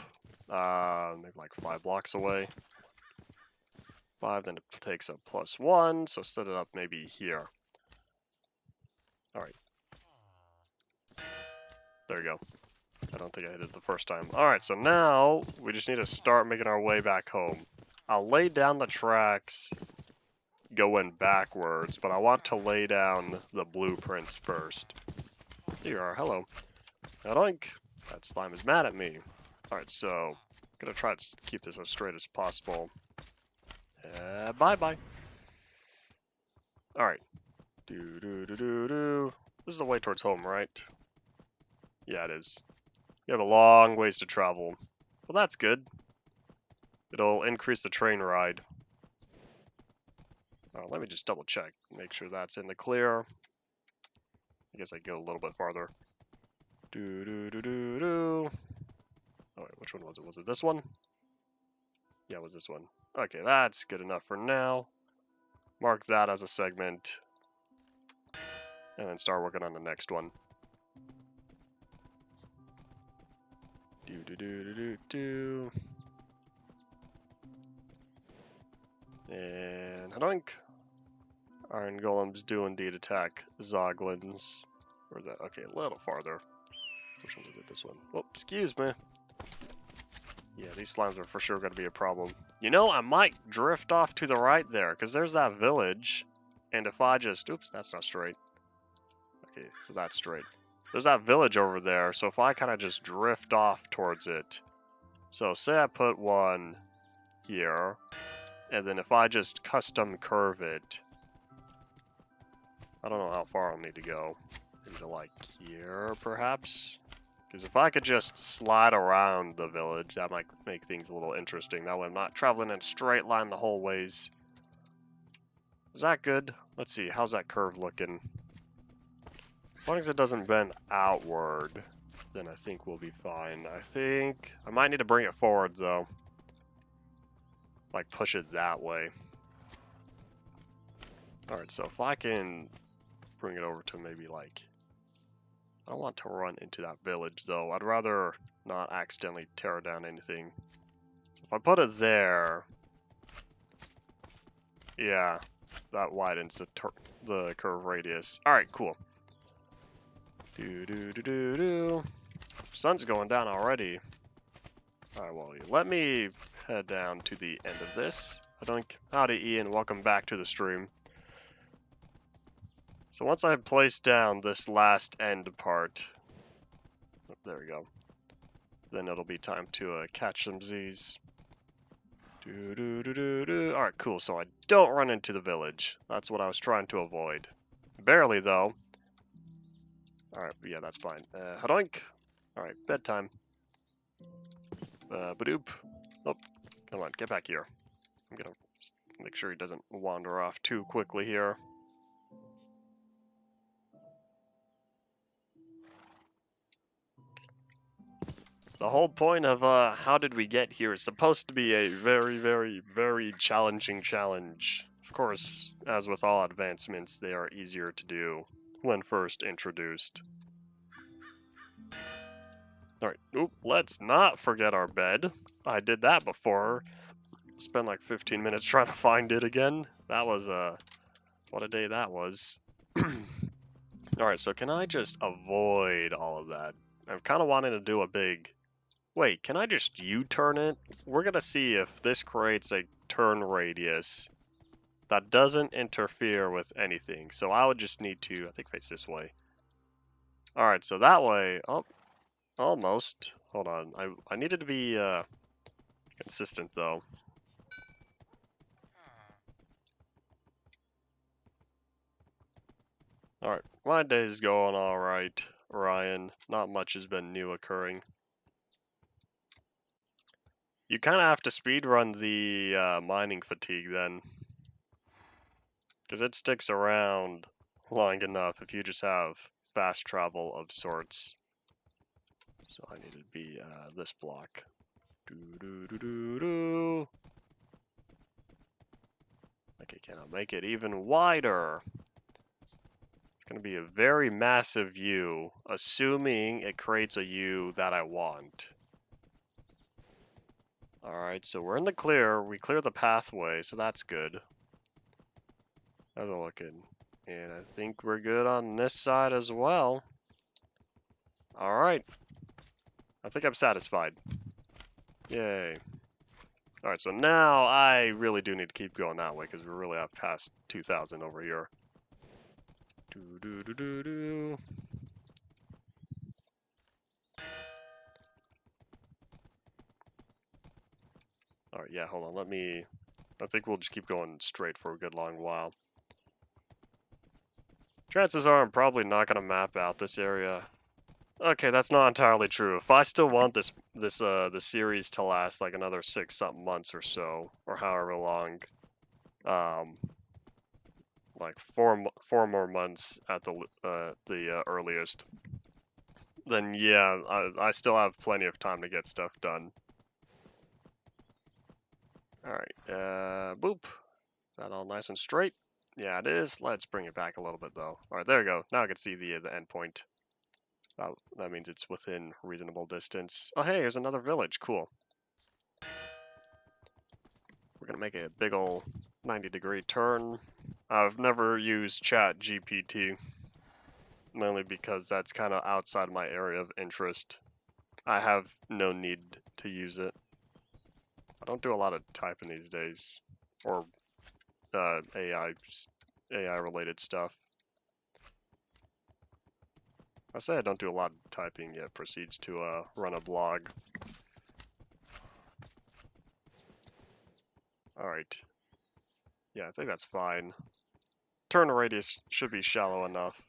maybe like 5 blocks away. 5, then it takes a +1, so set it up maybe here. Alright. There you go. I don't think I hit it the first time. Alright, so now we just need to start making our way back home. I'll lay down the tracks going backwards, but I want to lay down the blueprints first. Here you are, hello. Oink! That slime is mad at me. Alright, so I'm gonna try to keep this as straight as possible. Bye-bye. Alright. This is the way towards home, right? Yeah, it is. You have a long ways to travel. Well, that's good. It'll increase the train ride. Let me just double check. Make sure that's in the clear. I guess I go a little bit farther. Oh, wait, which one was it? Was it this one? Yeah, it was this one. Okay, that's good enough for now. Mark that as a segment. And then start working on the next one. And hadoink. Iron golems do indeed attack zoglins. Or that? Okay, a little farther. Which one was it? This one. Oh, excuse me. Yeah, these slimes are for sure going to be a problem. You know, I might drift off to the right there, because there's that village. And if I just... Oops, that's not straight. Okay, so that's straight. There's that village over there, so if I kind of just drift off towards it. So say I put one here, and then if I just custom curve it, I don't know how far I'll need to go. Maybe to like here, perhaps? Because if I could just slide around the village, that might make things a little interesting. That way I'm not traveling in a straight line the whole ways. Is that good? Let's see, how's that curve looking? As long as it doesn't bend outward, then I think we'll be fine. I think I might need to bring it forward though. Like push it that way. Alright, so if I can bring it over to maybe like I don't want to run into that village, though. I'd rather not accidentally tear down anything. If I put it there, yeah, that widens the curve radius. All right, cool. Sun's going down already. All right, well, let me head down to the end of this. Howdy, Ian. Welcome back to the stream. So once I've placed down this last end part, oh, there we go. Then it'll be time to catch some Z's. Alright, cool. So I don't run into the village. That's what I was trying to avoid. Barely, though. Alright, yeah, that's fine. Hadoink. Alright, bedtime. Badoop. Oh, come on, get back here. I'm gonna make sure he doesn't wander off too quickly here. The whole point of how did we get here is supposed to be a very, very, very challenging challenge. Of course, as with all advancements, they are easier to do when first introduced. Alright, oop, let's not forget our bed. I did that before. Spent like 15 minutes trying to find it again. That was, what a day that was. Alright, so can I just avoid all of that? I'm kind of wanting to do a big... Wait, can I just U-turn it? We're gonna see if this creates a turn radius that doesn't interfere with anything. So I would just need to, I think, face this way. Alright, so that way, oh, almost. Hold on, I needed to be consistent though. Alright, my day's going alright, Ryan. Not much has been new occurring. You kind of have to speedrun the mining fatigue then. Because it sticks around long enough if you just have fast travel of sorts. So I need to be this block. Okay, can I make it even wider? It's going to be a very massive U, assuming it creates a U that I want. Alright, so we're in the clear. We clear the pathway, so that's good. How's it looking? And I think we're good on this side as well. Alright. I think I'm satisfied. Yay. Alright, so now I really do need to keep going that way, because we really have past 2,000 over here. Alright, yeah, hold on, I think we'll just keep going straight for a good long while. Chances are I'm probably not going to map out this area. Okay, that's not entirely true. If I still want the series to last like another 6-something months or so, or however long, like four more months at the earliest, then yeah, I still have plenty of time to get stuff done. Alright, boop. Is that all nice and straight? Yeah, it is. Let's bring it back a little bit, though. Alright, there we go. Now I can see the end point. That means it's within reasonable distance. Oh, hey, here's another village. Cool. We're going to make a big ol' 90-degree turn. I've never used Chat GPT, mainly because that's kind of outside my area of interest. I have no need to use it. I don't do a lot of typing these days, or AI-related stuff. I say I don't do a lot of typing, yet proceeds to run a blog. Alright. Yeah, I think that's fine. Turn radius should be shallow enough.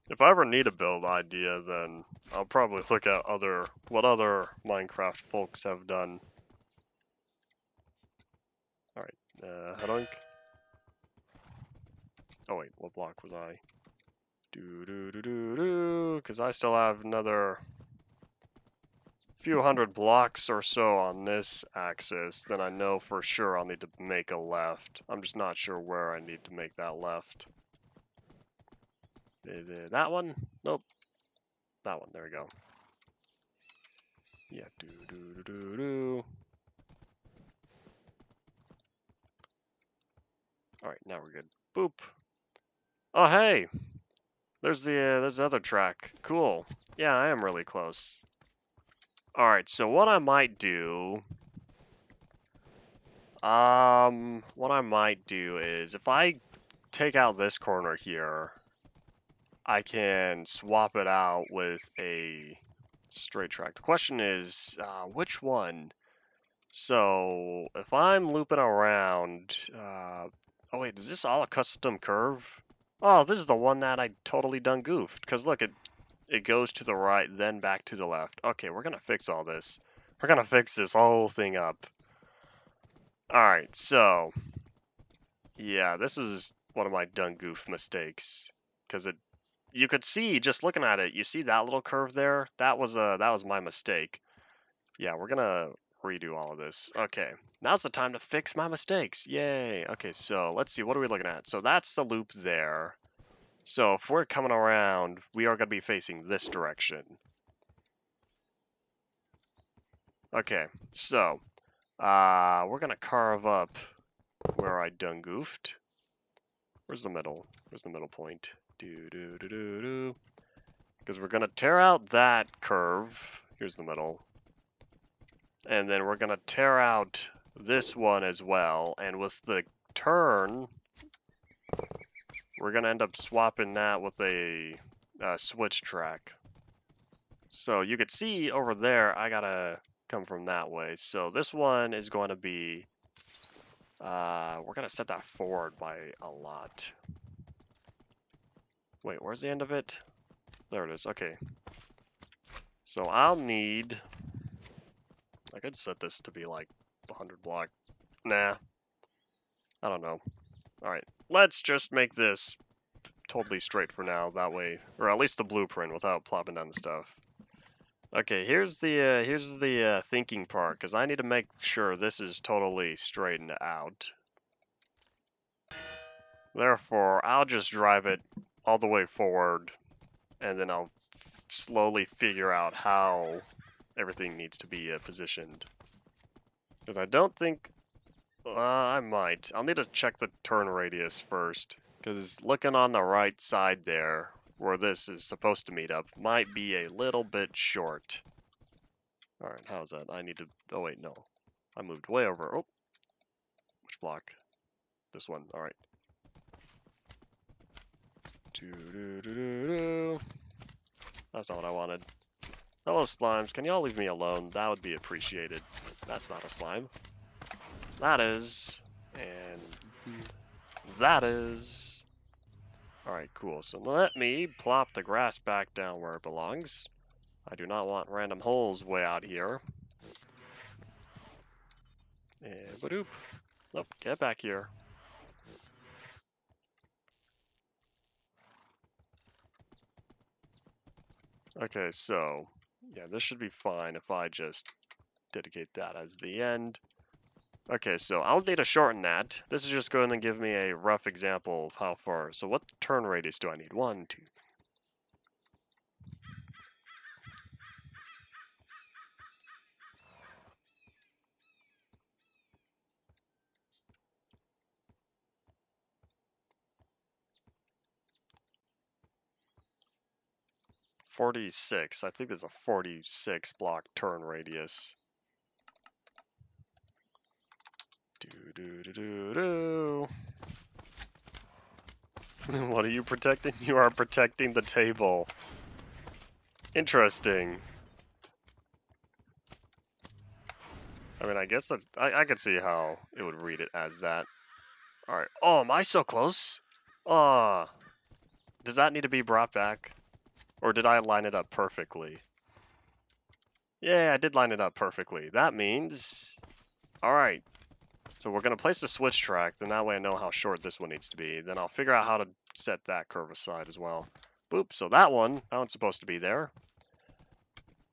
If I ever need a build idea, then I'll probably look at what other Minecraft folks have done. Alright, hadoink. Oh wait, what block was I? Because I still have another few hundred blocks or so on this axis, then I know for sure I'll need to make a left. I'm just not sure where I need to make that left. That one? Nope. That one. There we go. Yeah. Do do do do do. All right, now we're good. Boop. Oh hey, there's the other track. Cool. Yeah, I am really close. All right, so what I might do, is if I take out this corner here, I can swap it out with a straight track. The question is, which one? So if I'm looping around, oh wait, is this all a custom curve? Oh, this is the one that I totally done goofed. Cause look, it goes to the right, then back to the left. Okay, we're gonna fix all this. We're gonna fix this whole thing up. All right, so yeah, this is one of my done goof mistakes. Cause you could see just looking at it, you see that little curve there? That was my mistake. Yeah, we're gonna redo all of this. Okay, now's the time to fix my mistakes. Yay. Okay, so let's see, what are we looking at? So that's the loop there. So if we're coming around, we are gonna be facing this direction. Okay, so we're gonna carve up where I done goofed. Where's the middle? Where's the middle point? Do do do do do. Because we're gonna tear out that curve. Here's the middle. And then we're gonna tear out this one as well. And with the turn, we're gonna end up swapping that with a switch track. So you could see over there, I gotta come from that way. So this one is going to be, we're gonna set that forward by a lot. Wait, where's the end of it? There it is, okay. So I'll need, I could set this to be like 100 block. Nah, I don't know. All right, let's just make this totally straight for now, that way, or at least the blueprint without plopping down the stuff. Okay, here's the thinking part, because I need to make sure this is totally straightened out. Therefore, I'll just drive it all the way forward, and then I'll slowly figure out how everything needs to be positioned. Because I don't think, I might. I'll need to check the turn radius first, because looking on the right side there, where this is supposed to meet up, might be a little bit short. Alright, how's that? I need to, oh wait, no. I moved way over, oh. Which block? This one, alright. That's not what I wanted. Hello, slimes. Can y'all leave me alone? That would be appreciated. That's not a slime. That is. And that is. Alright, cool. So let me plop the grass back down where it belongs. I do not want random holes way out here. And badoop. Nope, get back here. Okay, so yeah, this should be fine if I just dedicate that as the end. Okay, so I'll need to shorten that. This is just going to give me a rough example of how far. So what turn radius do I need? 1, 2. .46. I think there's a 46 block turn radius. Do. What are you protecting? You are protecting the table. Interesting. I mean, I guess that's, I could see how it would read it as that. Alright. Oh, am I so close? Oh. Does that need to be brought back? Or did I line it up perfectly? Yeah, I did line it up perfectly. That means... Alright. So we're going to place the switch track, then that way I know how short this one needs to be. Then I'll figure out how to set that curve aside as well. Boop, so that one's supposed to be there.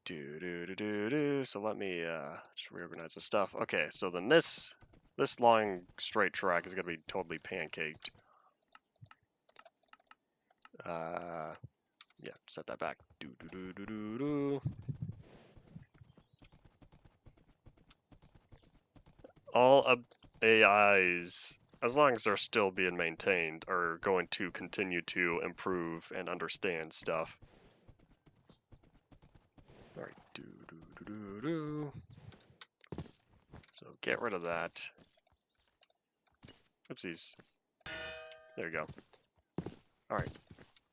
So let me just reorganize the stuff. Okay, so then this long straight track is going to be totally pancaked. Yeah, set that back. Do do do do do do. All AIs, as long as they're still being maintained, are going to continue to improve and understand stuff. All right, do do do do do. So get rid of that. Oopsies. There you go. All right.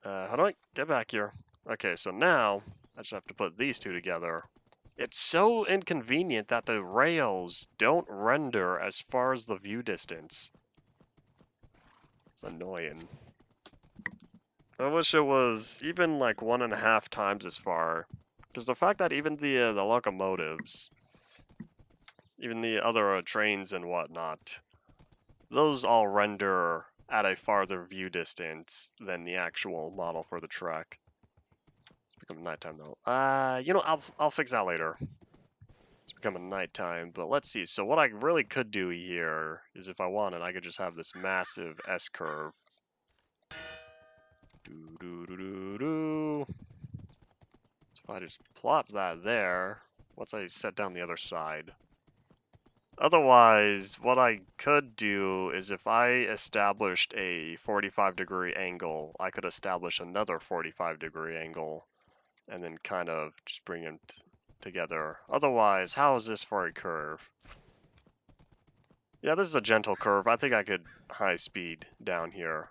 How do I get back here? Okay, so now I just have to put these two together. It's so inconvenient that the rails don't render as far as the view distance. It's annoying. I wish it was even like 1.5 times as far. Because the fact that even the locomotives, even the other trains and whatnot, those all render at a farther view distance than the actual model for the track. It's becoming nighttime though. You know, I'll fix that later. It's becoming nighttime, but let's see. So what I really could do here is if I wanted, I could just have this massive S curve. Do do do do do. So if I just plop that there, once I set down the other side. Otherwise, what I could do is if I established a 45-degree angle, I could establish another 45-degree angle and then kind of just bring them together. Otherwise, how is this for a curve? Yeah, this is a gentle curve. I think I could high speed down here.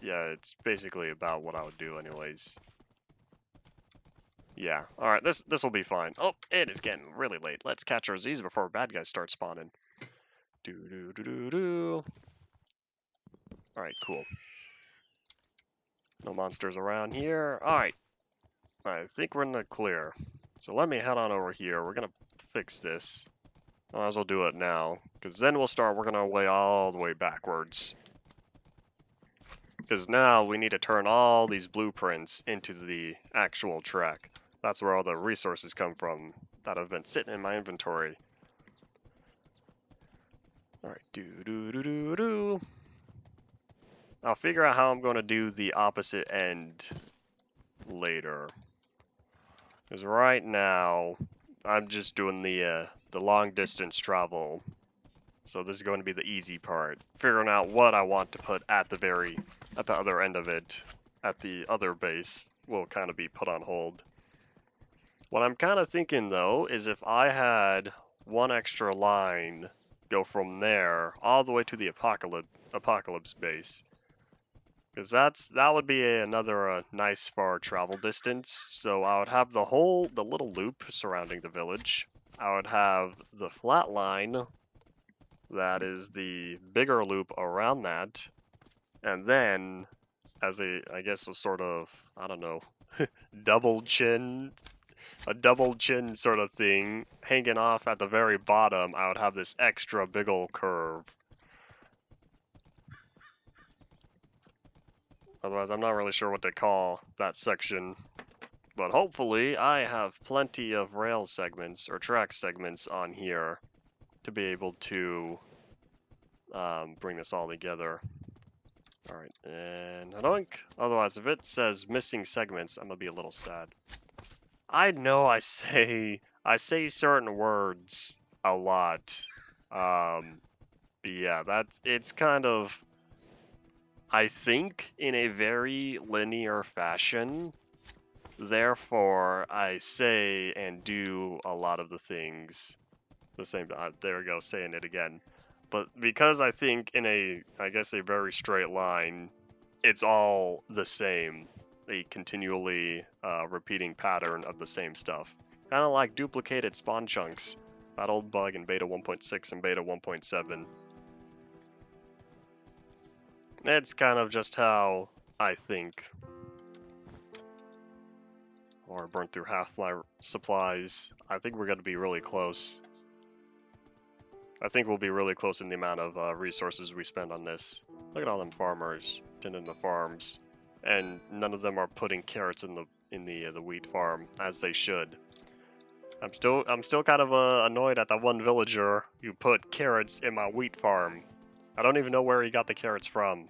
Yeah, it's basically about what I would do anyways. Yeah, alright, this will be fine. Oh, it is getting really late. Let's catch our Z's before bad guys start spawning. Do do do do do. Alright, cool. No monsters around here. Alright. I think we're in the clear. So let me head on over here. We're gonna fix this. Might as well do it now, because then we'll start working our way all the way backwards. Because now we need to turn all these blueprints into the actual track. That's where all the resources come from that have been sitting in my inventory. Alright, do do do do do. I'll figure out how I'm going to do the opposite end later. Because right now, I'm just doing the long distance travel. So this is going to be the easy part. Figuring out what I want to put at the other end of it, at the other base, will kind of be put on hold. What I'm kind of thinking though, is if I had one extra line go from there all the way to the apocalypse base. Because that would be another nice far travel distance. So I would have the little loop surrounding the village. I would have the flat line, that is the bigger loop around that, and then as I guess a sort of, I don't know, a double chin sort of thing hanging off at the very bottom, I would have this extra big ol' curve. Otherwise, I'm not really sure what to call that section. But hopefully, I have plenty of rail segments or track segments on here to be able to bring this all together. Alright, and hoink. Otherwise, if it says missing segments, I'm gonna be a little sad. I know I say certain words a lot. But yeah, it's kind of, I think, in a very linear fashion. Therefore, I say and do a lot of the things the same time. There we go, saying it again. But because I think in I guess a very straight line, it's all the same. A continually repeating pattern of the same stuff. Kind of like duplicated spawn chunks. That old bug in beta 1.6 and beta 1.7. It's kind of just how I think. Or burnt through half my supplies. I think we're going to be really close. I think we'll be really close in the amount of resources we spend on this. Look at all them farmers tending the farms, and none of them are putting carrots in the wheat farm as they should. I'm still kind of annoyed at that one villager who put carrots in my wheat farm. I don't even know where he got the carrots from.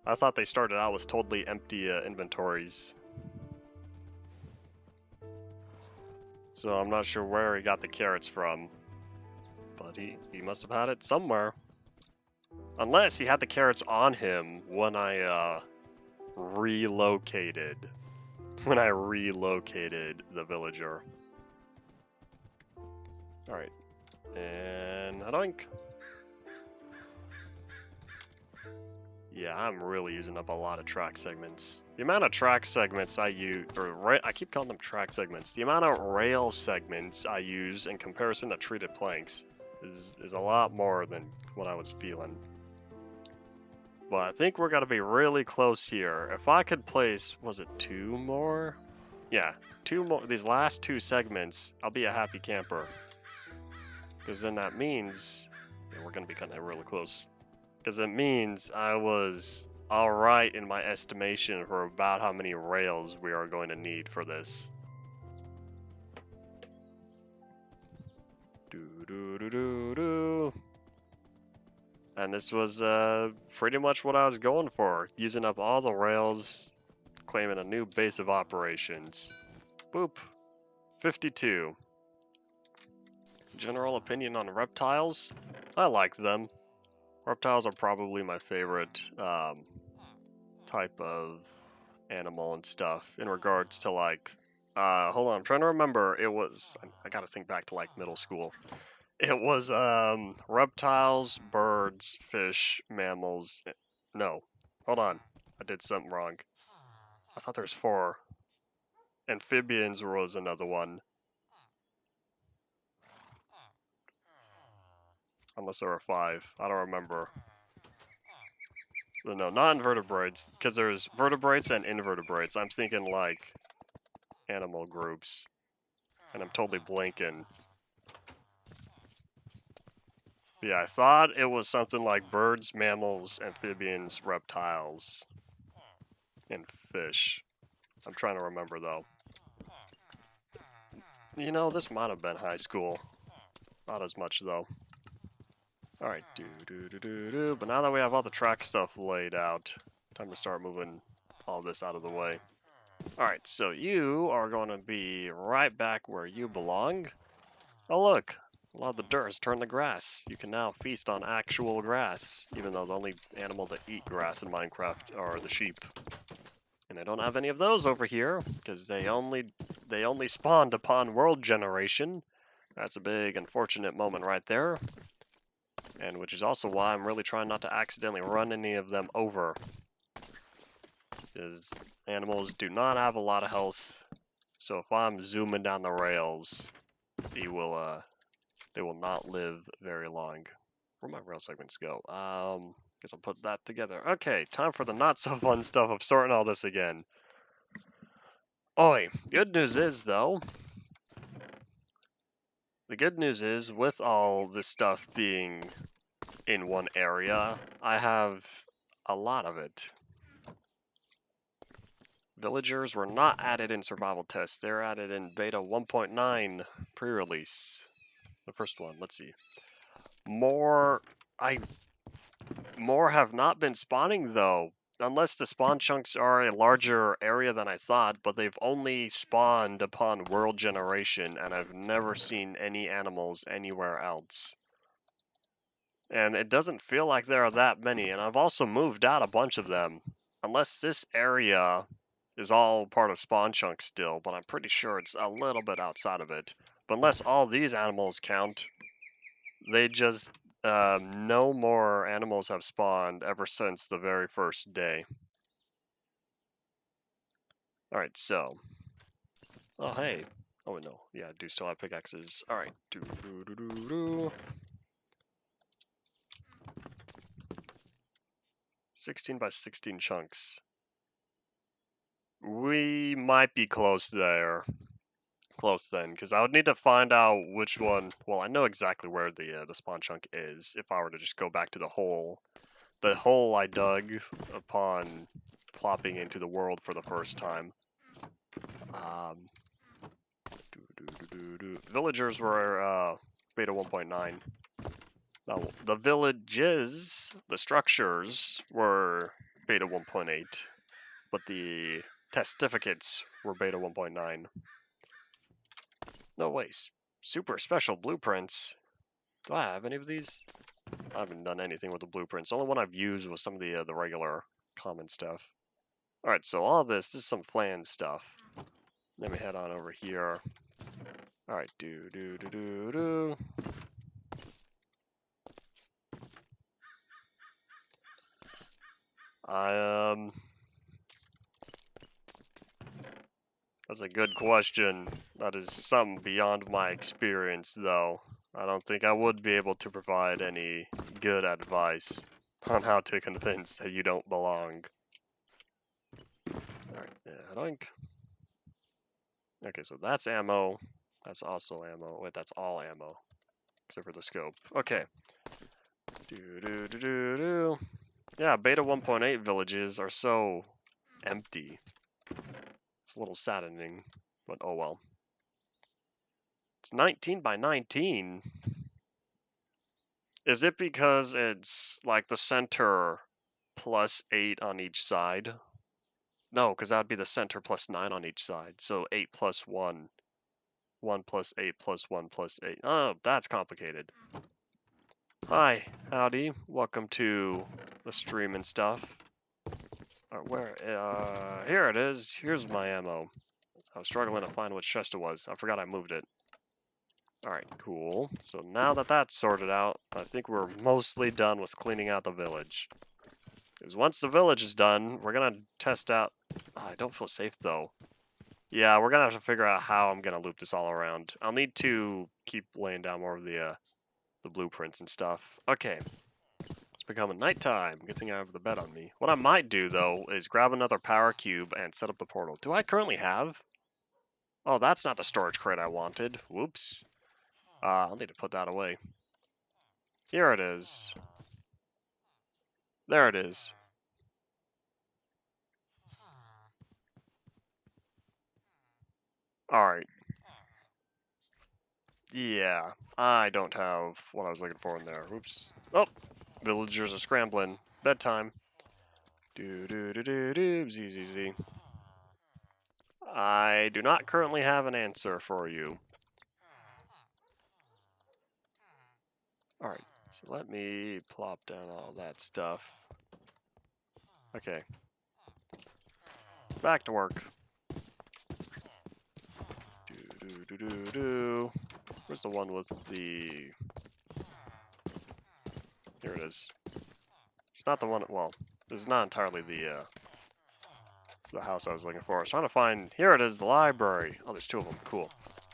I thought they started out with totally empty inventories. So I'm not sure where he got the carrots from. But he must have had it somewhere. Unless he had the carrots on him when I relocated. When I relocated the villager. Alright. And doink. Yeah, I'm really using up a lot of track segments. The amount of track segments I use, I keep calling them track segments. The amount of rail segments I use in comparison to treated planks is a lot more than what I was feeling. But I think we're gonna be really close here. If I could place, was it 2 more? Yeah, 2 more. These last 2 segments, I'll be a happy camper. Because then that means, yeah, we're gonna be kind of really close. Because it means I was alright in my estimation for about how many rails we are going to need for this. And this was pretty much what I was going for. Using up all the rails, claiming a new base of operations. Boop. 52. General opinion on reptiles? I like them. Reptiles are probably my favorite type of animal and stuff in regards to like, hold on, I'm trying to remember. It was, I gotta think back to like middle school. It was reptiles, birds, fish, mammals. No, hold on, I did something wrong. I thought there's 4. Amphibians was another one. Unless there were 5, I don't remember. No, not invertebrates, because there's vertebrates and invertebrates. I'm thinking like animal groups, and I'm totally blanking. Yeah, I thought it was something like birds, mammals, amphibians, reptiles, and fish. I'm trying to remember though. You know, this might have been high school. Not as much though. Alright, but now that we have all the track stuff laid out, time to start moving all this out of the way. Alright, so you are going to be right back where you belong. Oh look, a lot of the dirt has turned to grass. You can now feast on actual grass, even though the only animal to eat grass in Minecraft are the sheep. And I don't have any of those over here, because they only spawned upon world generation. That's a big unfortunate moment right there. And which is also why I'm really trying not to accidentally run any of them over. Because animals do not have a lot of health. So if I'm zooming down the rails, they will not live very long. Where'd my rail segments go? Guess I'll put that together. Okay, time for the not so fun stuff of sorting all this again. Oi, good news is though, the good news is with all this stuff being in one area, I have a lot of it. Villagers were not added in survival tests. They're added in beta 1.9 pre-release. The first one, let's see. More have not been spawning though, unless the spawn chunks are a larger area than I thought, but they've only spawned upon world generation, and I've never seen any animals anywhere else. And it doesn't feel like there are that many, and I've also moved out a bunch of them. Unless this area is all part of spawn chunk still, but I'm pretty sure it's a little bit outside of it. But unless all these animals count, they just, no more animals have spawned ever since the very first day. Alright, so. Oh, hey. Oh, no. Yeah, I do still have pickaxes. Alright. 16 by 16 chunks. We might be close there. Close then, because I would need to find out which one. Well, I know exactly where the spawn chunk is if I were to just go back to the hole I dug upon plopping into the world for the first time. Villagers were beta 1.9. Now, the villages, the structures were beta 1.8, but the testificates were beta 1.9. No ways. Super special blueprints. Do I have any of these? I haven't done anything with the blueprints. The only one I've used was some of the regular common stuff. Alright, so all this is some flan stuff. Let me head on over here. Alright, do. That's a good question. That is something beyond my experience, though. I don't think I would be able to provide any good advice on how to convince that you don't belong. Alright, doink. Okay, so that's ammo. That's also ammo. Wait, that's all ammo. Except for the scope. Okay. Do. Yeah, beta 1.8 villages are so empty. It's a little saddening, but oh well. It's 19 by 19. Is it because it's like the center plus 8 on each side? No, because that would be the center plus 9 on each side. So 8 plus 1. 1 plus 8 plus 1 plus 8. Oh, that's complicated. Hi, howdy. Welcome to the stream and stuff. Here it is. Here's my ammo. I was struggling to find which chest it was. I forgot I moved it. Alright, cool. So now that that's sorted out, I think we're mostly done with cleaning out the village. Because once the village is done, we're gonna test out... Oh, I don't feel safe, though. Yeah, we're gonna have to figure out how I'm gonna loop this all around. I'll need to keep laying down more of the blueprints and stuff. Okay. It's becoming nighttime. Good thing I have the bed on me. What I might do, though, is grab another power cube and set up the portal. Do I currently have? Oh, that's not the storage crate I wanted. Whoops. I'll need to put that away. Here it is. There it is. Alright. Yeah, I don't have what I was looking for in there. Oops. Oh, villagers are scrambling. Bedtime. Z. I do not currently have an answer for you. Alright, so let me plop down all that stuff. Okay. Back to work. Where's the one with the... Here it is. It's not the one... Well, this is not entirely the house I was looking for. I was trying to find... Here it is, the library. Oh, there's 2 of them. Cool.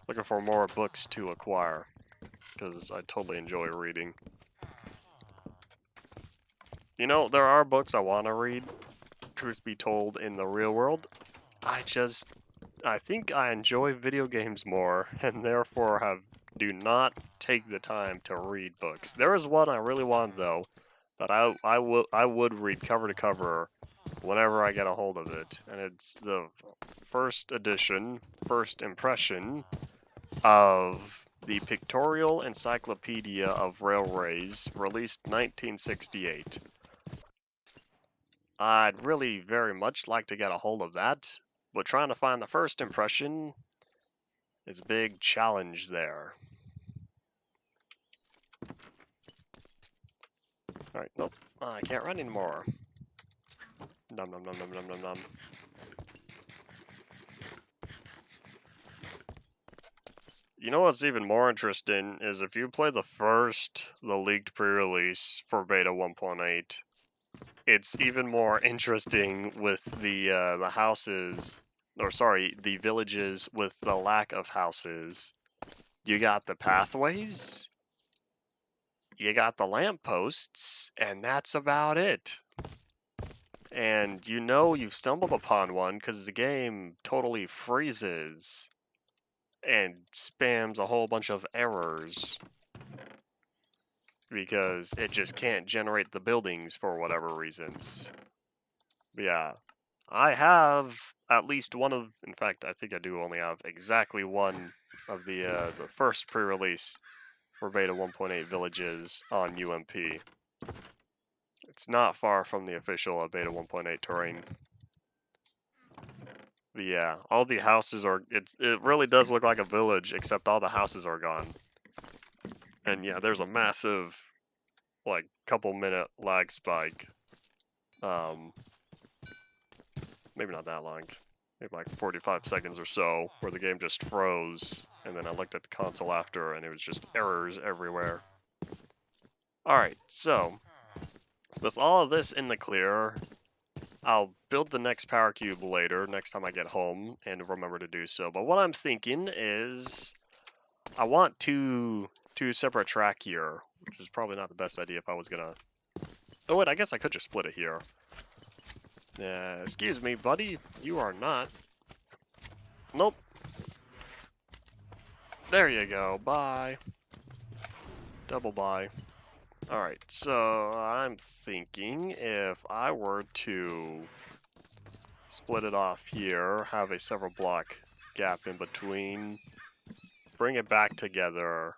Looking for more books to acquire. Because I totally enjoy reading. You know, there are books I want to read, truth be told, in the real world. I think I enjoy video games more, and therefore do not take the time to read books. There is one I really want, though, that I would read cover to cover whenever I get a hold of it, and it's the first edition, first impression of the Pictorial Encyclopedia of Railways, released 1968. I'd really very much like to get a hold of that, but trying to find the first impression is a big challenge there. Alright, nope, I can't run anymore. Nom nom nom nom nom nom nom. You know what's even more interesting is if you play the leaked pre-release for beta 1.8, it's even more interesting with the houses, or sorry, the villages with the lack of houses. You got the pathways, you got the lampposts, and that's about it. And you know you've stumbled upon one because the game totally freezes and spams a whole bunch of errors because it just can't generate the buildings for whatever reasons. But yeah, I have at least one of, in fact, I think I do only have exactly one of the first pre-release for beta 1.8 villages on UMP. It's not far from the official beta 1.8 terrain. But yeah, all the houses are, it really does look like a village, except all the houses are gone. And yeah, there's a massive, like, couple minute lag spike. Maybe not that long. Maybe like 45 seconds or so, where the game just froze. And then I looked at the console after, and it was just errors everywhere. Alright, so, with all of this in the clear, I'll build the next power cube later, next time I get home, and remember to do so. But what I'm thinking is, I want two separate track here, which is probably not the best idea if I was gonna... Oh wait, I guess I could just split it here. Excuse me, buddy, you are not. Nope. There you go, bye. Double bye. Alright, so I'm thinking if I were to split it off here, have a several block gap in between, bring it back together.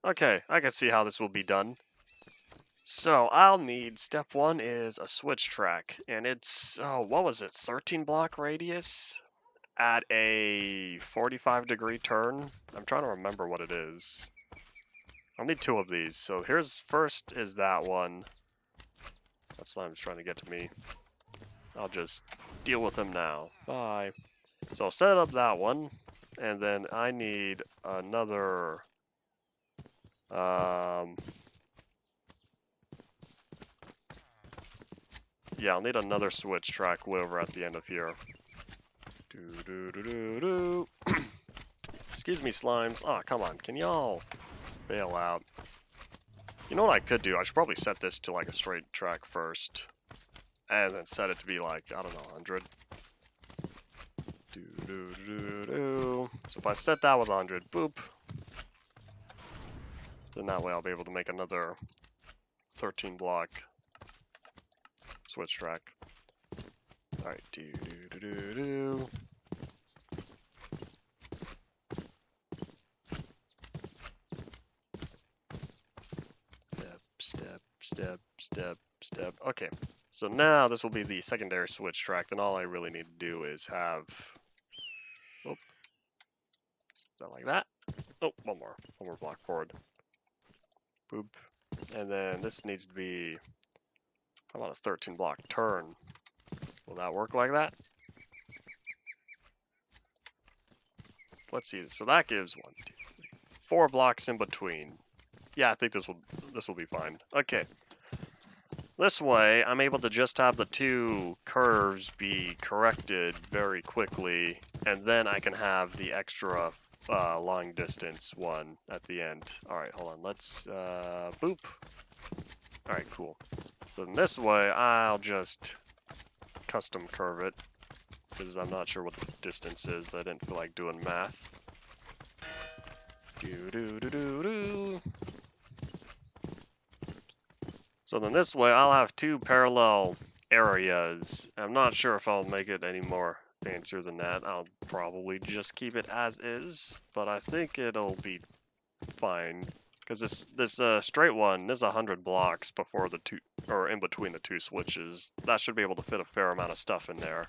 Okay, I can see how this will be done. So I'll need, step one is a switch track, and it's, oh, what was it, 13 block radius at a 45-degree turn? I'm trying to remember what it is. I'll need two of these. So first is that one. That slime's trying to get to me. I'll just deal with him now. Bye. So I'll set up that one, and then I need another, yeah, I'll need another switch track way over at the end of here. Excuse me, slimes. Oh, come on. Can y'all bail out? You know what I could do? I should probably set this to like a straight track first. And then set it to be like, I don't know, 100. So if I set that with 100, boop. Then that way I'll be able to make another 13 block switch track. Alright, Step. Okay, so now this will be the secondary switch track. Then all I really need to do is have, oh, not like that. Oh, one more block forward. Boop, and then this needs to be, how about a 13 block turn? Will that work like that? Let's see. So that gives 1, 2, 3, 4 blocks in between. Yeah, I think this will be fine. Okay. This way, I'm able to just have the two curves be corrected very quickly, and then I can have the extra long distance one at the end. Alright, hold on. Let's, boop. Alright, cool. So in this way, I'll just custom curve it, because I'm not sure what the distance is. I didn't feel like doing math. So then this way, I'll have two parallel areas. I'm not sure if I'll make it any more fancier than that. I'll probably just keep it as is, but I think it'll be fine. Because this straight one, there's 100 blocks before the two, or in between the two switches. That should be able to fit a fair amount of stuff in there.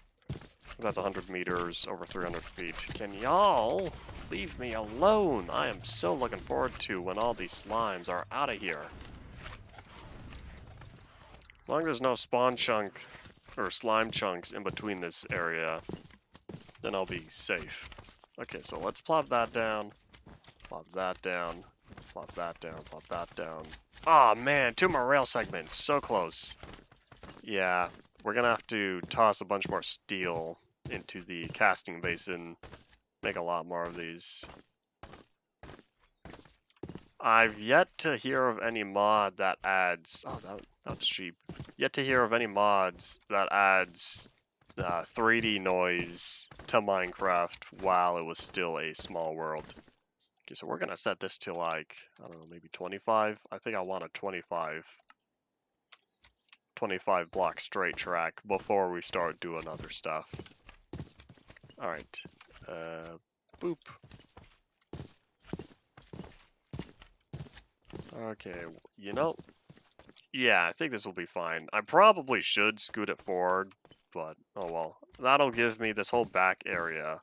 That's 100 meters, over 300 feet. Can y'all leave me alone? I am so looking forward to when all these slimes are out of here. As long as there's no spawn chunk or slime chunks in between this area, then I'll be safe. Okay, so let's plop that down, plop that down, plop that down, plop that down. Oh man, 2 more rail segments, so close. Yeah, we're gonna have to toss a bunch more steel into the casting basin, make a lot more of these. I've yet to hear of any mod that adds, oh that's cheap. Yet to hear of any mods that adds 3D noise to Minecraft while it was still a small world. Okay, so we're gonna set this to like, I don't know, maybe 25. I think I want a 25 block straight track before we start doing other stuff. Alright, boop. Okay, you know Yeah, I think this will be fine. I probably should scoot it forward, but oh well. That'll give me this whole back area.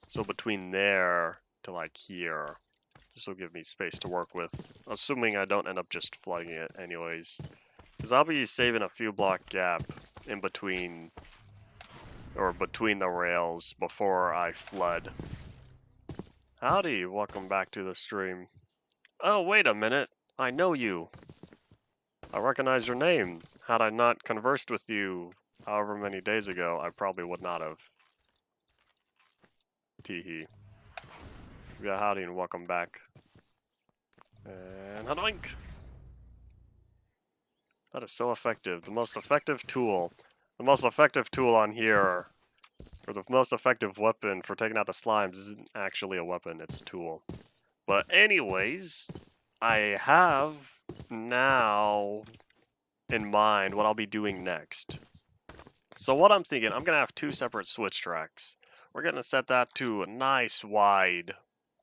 So between there to like here, this will give me space to work with, assuming I don't end up just flagging it anyways. Because I'll be saving a few block gap in between, or between the rails before I flood. Howdy, welcome back to the stream. Oh, wait a minute. I know you. I recognize your name. Had I not conversed with you however many days ago, I probably would not have. Teehee. Yeah, howdy and welcome back. And hadoink! That is so effective. The most effective tool. The most effective tool on here, or the most effective weapon for taking out the slimes isn't actually a weapon, it's a tool. But anyways, I have now in mind what I'll be doing next. So what I'm thinking, I'm going to have two separate switch tracks. We're going to set that to a nice wide,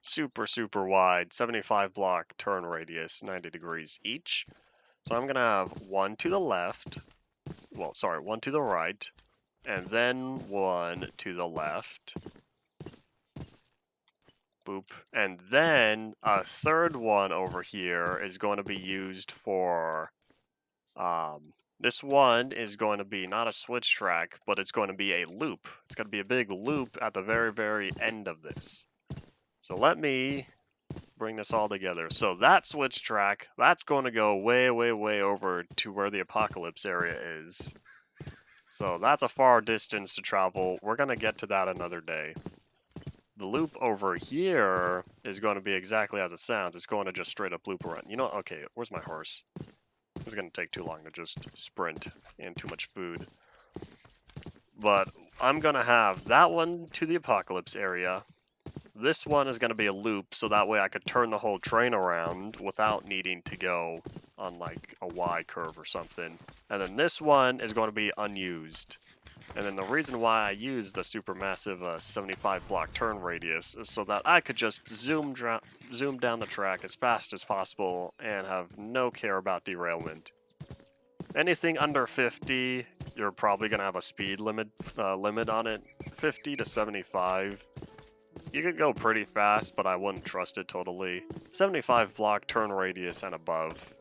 super wide, 75 block turn radius, 90 degrees each. So I'm going to have one to the left, well, sorry, one to the right, and then one to the left. Boop. And then a third one over here is going to be used for, this one is going to be not a switch track, but it's going to be a loop. It's going to be a big loop at the very end of this. So let me bring this all together. So that switch track, that's going to go way over to where the apocalypse area is. So that's a far distance to travel. We're going to get to that another day. The loop over here is going to be exactly as it sounds. It's going to just straight up loop around. You know, okay, where's my horse? It's going to take too long to just sprint and too much food. But I'm going to have that one to the apocalypse area. This one is going to be a loop, so that way I could turn the whole train around without needing to go on like a Y curve or something. And then this one is going to be unused. And then the reason why I use the supermassive 75 block turn radius is so that I could just zoom down the track as fast as possible and have no care about derailment. Anything under 50, you're probably going to have a speed limit on it. 50 to 75. You could go pretty fast, but I wouldn't trust it totally. 75 block turn radius and above.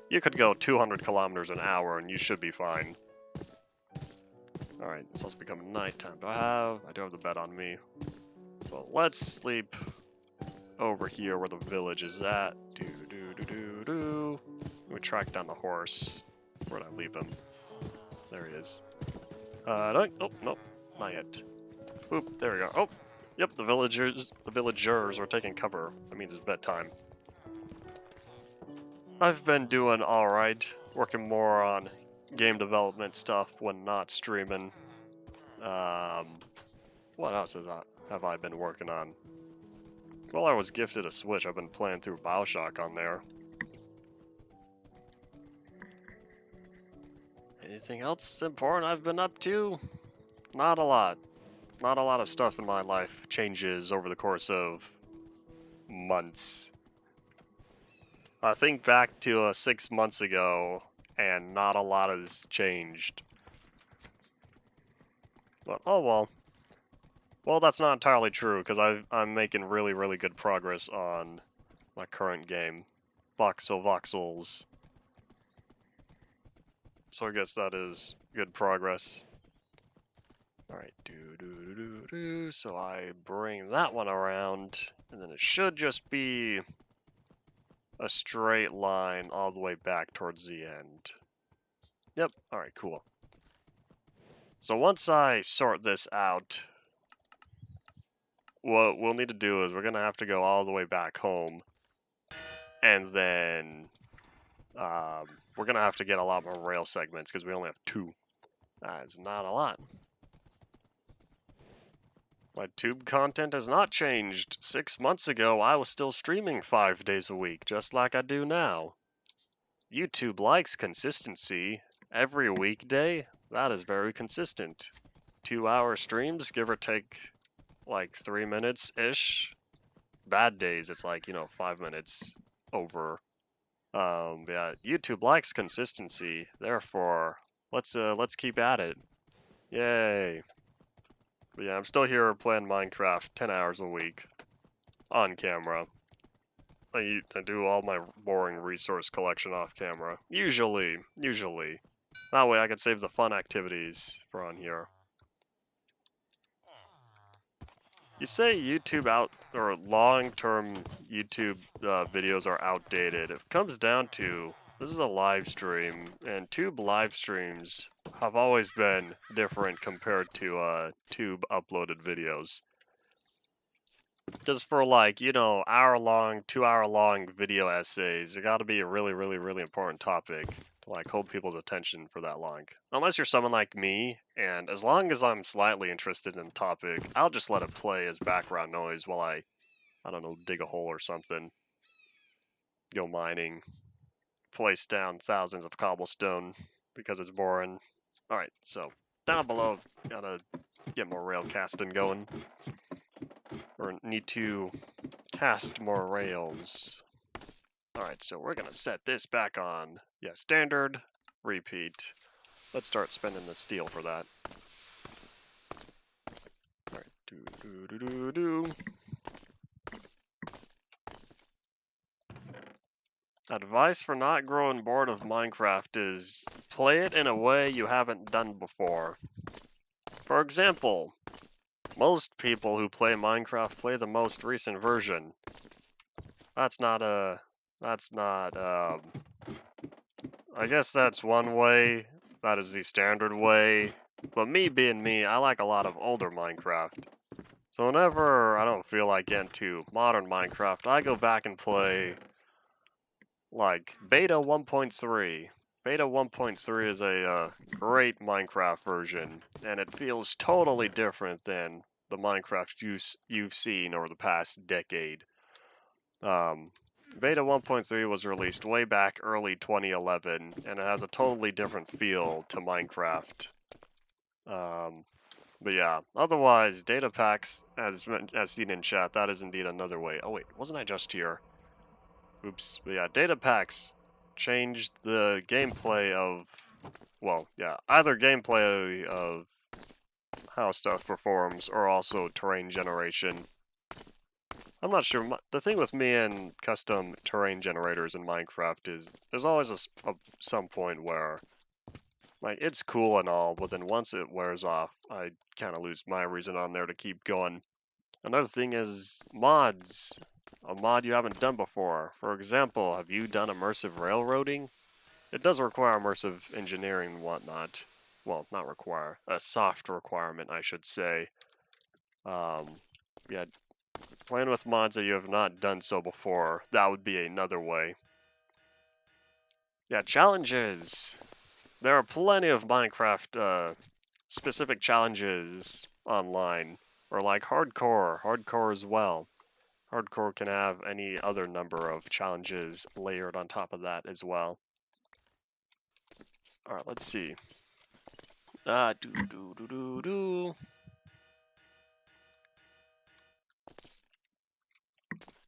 You could go 200 kilometers an hour and you should be fine. Alright, it's also becoming nighttime. I do have the bed on me. Well, let's sleep over here where the village is at. Let me track down the horse. Where'd I leave him? There he is. Oh, nope, not yet. Boop, there we go. Oh, yep, the villagers are taking cover. That means it's bedtime. I've been doing alright, working more on game development stuff when not streaming. What else have I been working on? Well, I was gifted a Switch. I've been playing through BioShock on there. Anything else important I've been up to? Not a lot. Not a lot of stuff in my life changes over the course of months. I think back to 6 months ago, and not a lot has changed. But, oh well. Well, that's not entirely true, because I'm making really good progress on my current game. Voxels. So I guess that is good progress. Alright, so I bring that one around, and then it should just be a straight line all the way back towards the end. Yep, alright, cool. So once I sort this out, what we'll need to do is we're going to have to go all the way back home, and then we're going to have to get a lot more rail segments because we only have 2. That's not a lot. My tube content has not changed. 6 months ago, I was still streaming 5 days a week, just like I do now. YouTube likes consistency. Every weekday, that is very consistent. 2-hour streams, give or take, like 3 minutes-ish. Bad days, it's like, 5 minutes over. Yeah, YouTube likes consistency. Therefore, let's keep at it. Yay! But yeah, I'm still here playing Minecraft 10 hours a week on camera. I do all my boring resource collection off camera. Usually. That way I can save the fun activities for on here. You say YouTube or long-term YouTube videos are outdated. It comes down to this is a live stream, and tube live streams have always been different compared to tube uploaded videos. Just for like, hour-long, 2-hour-long video essays, it got to be a really important topic to like hold people's attention for that long. Unless you're someone like me, and as long as I'm slightly interested in the topic, I'll just let it play as background noise while I don't know, dig a hole or something, go mining, place down thousands of cobblestone because it's boring. Alright, so down below, gotta get more rail casting going. Or need to cast more rails. Alright, so we're gonna set this back on. Yeah, standard, repeat. Let's start spending the steel for that. Alright, Advice for not growing bored of Minecraft is play it in a way you haven't done before. For example, most people who play Minecraft play the most recent version. I guess that's one way. That is the standard way. But me being me, I like a lot of older Minecraft. So whenever I don't feel like getting to modern Minecraft, I go back and play like Beta 1.3. Beta 1.3 is a great Minecraft version, and it feels totally different than the Minecraft you've seen over the past decade. Beta 1.3 was released way back early 2011, and it has a totally different feel to Minecraft. But yeah, otherwise, data packs, as seen in chat, that is indeed another way. Oh wait, wasn't I just here? Oops. But yeah, data packs changed the gameplay of, well, yeah, either gameplay of how stuff performs or also terrain generation. I'm not sure. The thing with me and custom terrain generators in Minecraft is there's always some point where, like, it's cool and all, but then once it wears off, I kind of lose my reason on there to keep going. Another thing is mods. A mod you haven't done before. For example, have you done immersive railroading? It does require immersive engineering and whatnot. Well, not require. A soft requirement, I should say. Yeah, playing with mods that you have not done so before, that would be another way. Yeah, challenges. There are plenty of Minecraft specific challenges online. Or like hardcore as well. Hardcore can have any other number of challenges layered on top of that as well. Alright, let's see.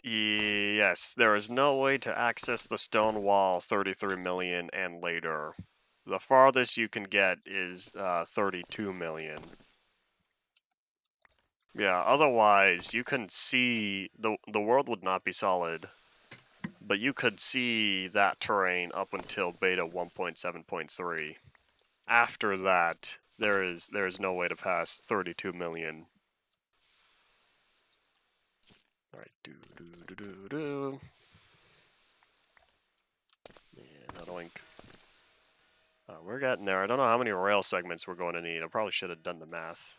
Yes, there is no way to access the stone wall 33 million and later. The farthest you can get is 32 million. Yeah, otherwise you can see the world would not be solid, but you could see that terrain up until beta 1.7.3. After that, there is no way to pass 32 million. All right, Man, oink. We're getting there. I don't know how many rail segments we're going to need. I probably should have done the math.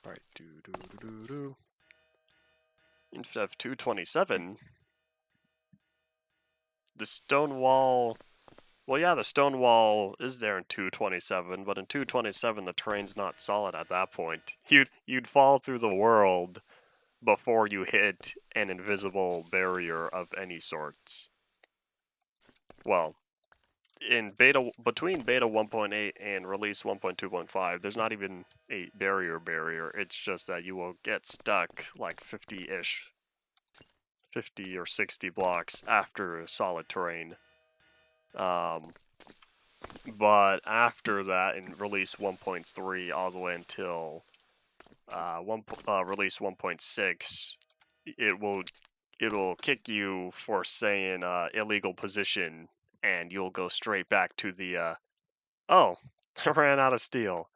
All right, Instead of 227, the stone wall. Well, yeah, the stone wall is there in 227, but in 227 the terrain's not solid at that point. You'd fall through the world before you hit an invisible barrier of any sorts. Well, between beta 1.8 and release 1.2.5, there's not even a barrier. It's just that you will get stuck like 50-ish 50 or 60 blocks after solid terrain. But after that, in release 1.3 all the way until release 1.6, it'll kick you for saying illegal position, and you'll go straight back to the oh, I ran out of steel.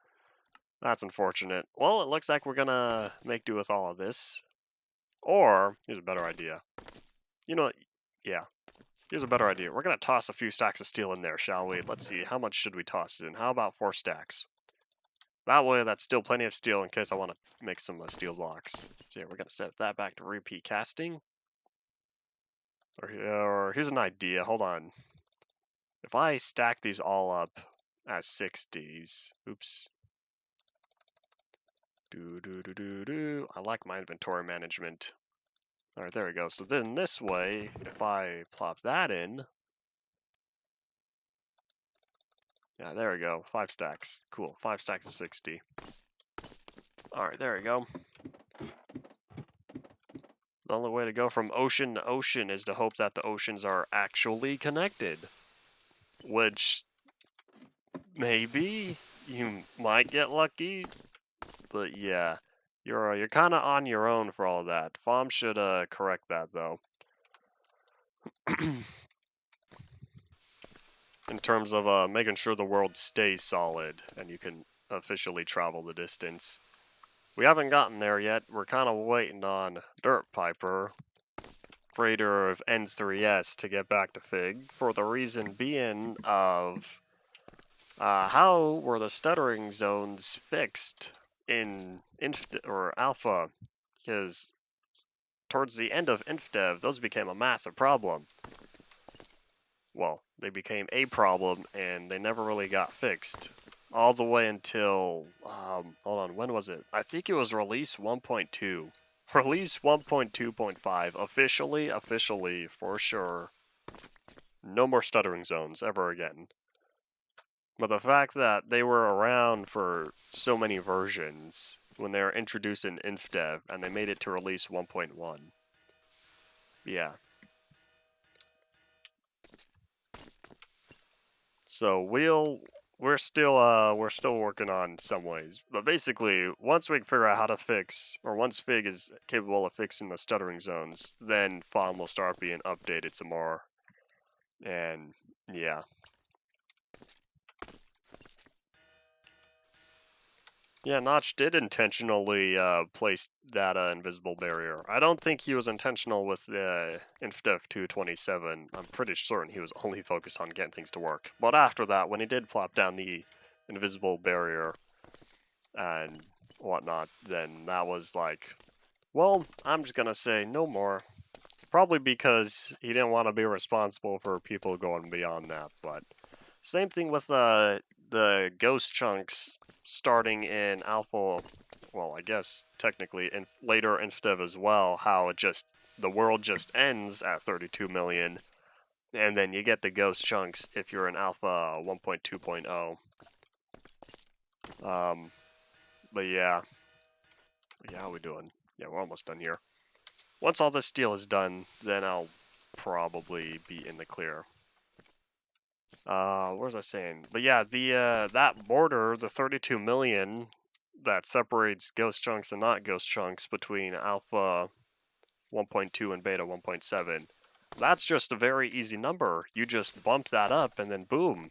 That's unfortunate. Well, it looks like we're gonna make do with all of this. Or, here's a better idea. You know, yeah, here's a better idea. We're gonna toss a few stacks of steel in there, shall we? Let's see, how much should we toss in? How about 4 stacks? That way, that's still plenty of steel in case I want to make some steel blocks. So yeah, we're gonna set that back to repeat casting. Or here's an idea. Hold on. If I stack these all up as 60s, oops. I like my inventory management. All right, there we go. So then this way, if I plop that in, yeah, there we go. 5 stacks. Cool. 5 stacks of 60. All right, there we go. The only way to go from ocean to ocean is to hope that the oceans are actually connected. Which, maybe you might get lucky, but yeah, you're kind of on your own for all of that. FOM should correct that though. In terms of making sure the world stays solid and you can officially travel the distance. We haven't gotten there yet. We're kind of waiting on Dirt Piper, freighter of N3S, to get back to Fig, for the reason being of how were the stuttering zones fixed in Alpha? Because towards the end of InfDev, those became a massive problem. Well, they became a problem, and they never really got fixed. All the way until, hold on, when was it? I think it was release 1.2. Release 1.2.5, officially, for sure, no more stuttering zones ever again. But the fact that they were around for so many versions when they were introduced in InfDev, and they made it to release 1.1. Yeah. So we're still working on some ways, but basically once we can figure out how to fix, or once Fig is capable of fixing the stuttering zones, then FOM will start being updated some more. And yeah. Yeah, Notch did intentionally place that invisible barrier. I don't think he was intentional with the InfDev 2.27. I'm pretty certain he was only focused on getting things to work. But after that, when he did plop down the invisible barrier and whatnot, then that was like, well, I'm just gonna say no more. Probably because he didn't want to be responsible for people going beyond that. But same thing with the ghost chunks starting in Alpha, well, I guess technically in later InfDev as well, how the world just ends at 32 million, and then you get the ghost chunks if you're in Alpha 1.2.0. But yeah, how are we doing? Yeah, we're almost done here. Once all this steel is done, then I'll probably be in the clear. What was I saying? But yeah, the that border, the 32 million that separates ghost chunks and not ghost chunks between Alpha 1.2 and Beta 1.7, that's just a very easy number. You just bump that up and then boom,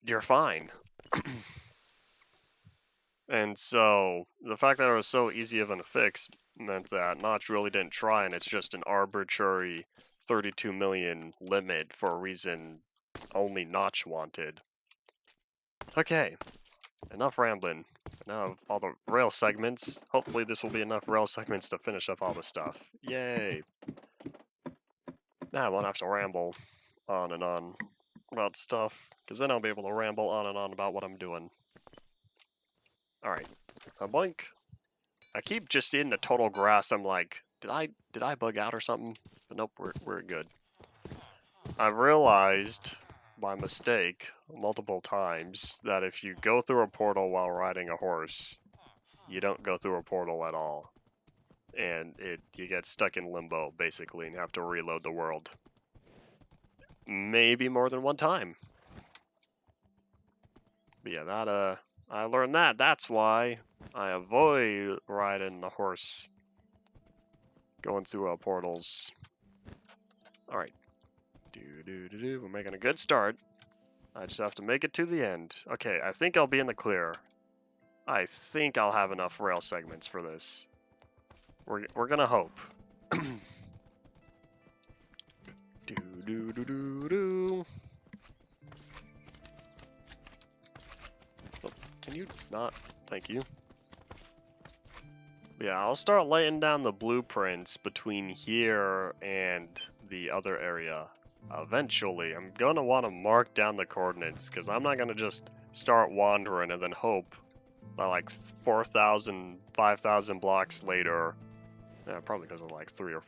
you're fine. And so the fact that it was so easy of a fix meant that Notch really didn't try, and it's just an arbitrary 32 million limit for a reason only Notch wanted. Okay, enough rambling. Now all the rail segments. Hopefully this will be enough rail segments to finish up all the stuff. Yay! Now I won't have to ramble on and on about stuff, because then I'll be able to ramble on and on about what I'm doing. Alright, boink. I keep just in the total grass. I'm like, did I bug out or something? But nope, we're good. I've realized by mistake multiple times that if you go through a portal while riding a horse, you don't go through a portal at all. and you get stuck in limbo basically and have to reload the world. Maybe more than one time. But yeah, that I learned that. That's why I avoid riding the horse going through portals. All right. We're making a good start. I just have to make it to the end. Okay, I think I'll be in the clear. I think I'll have enough rail segments for this. We're gonna hope. Oh, can you not? Thank you. Yeah, I'll start laying down the blueprints between here and the other area. Eventually, I'm gonna want to mark down the coordinates because I'm not gonna just start wandering and then hope that like 4,000, 5,000 blocks later, probably because of like 3 or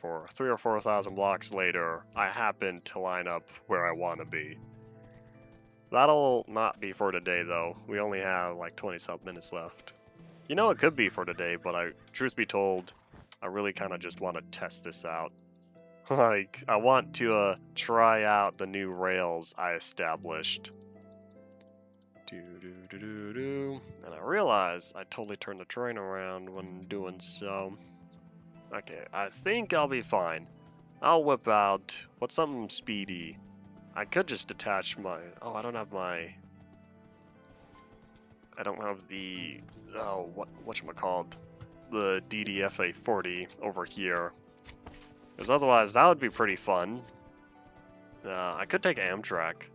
4,000 blocks later, I happen to line up where I want to be. That'll not be for today though. We only have like 20-something minutes left. You know, it could be for today, but truth be told, I really kind of just want to test this out. Like, I want to try out the new rails I established. And I realize I totally turned the train around when doing so. Okay, I think I'll be fine. I'll whip out, what's something speedy? I could just detach my, I don't have the, whatchamacallit, the DDFA40 over here. Because otherwise, that would be pretty fun. I could take Amtrak.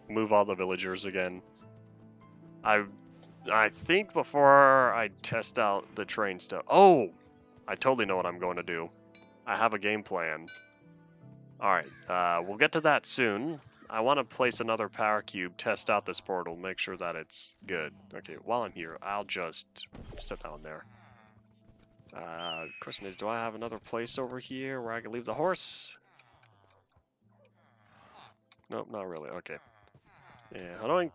Move all the villagers again. I think before I test out the train stuff... Oh! I totally know what I'm going to do. I have a game plan. Alright, we'll get to that soon. I want to place another power cube, test out this portal, make sure that it's good. Okay, while I'm here, I'll just set that one there. Question is, do I have another place over here where I can leave the horse? Nope, not really. Okay. Yeah, hodoink.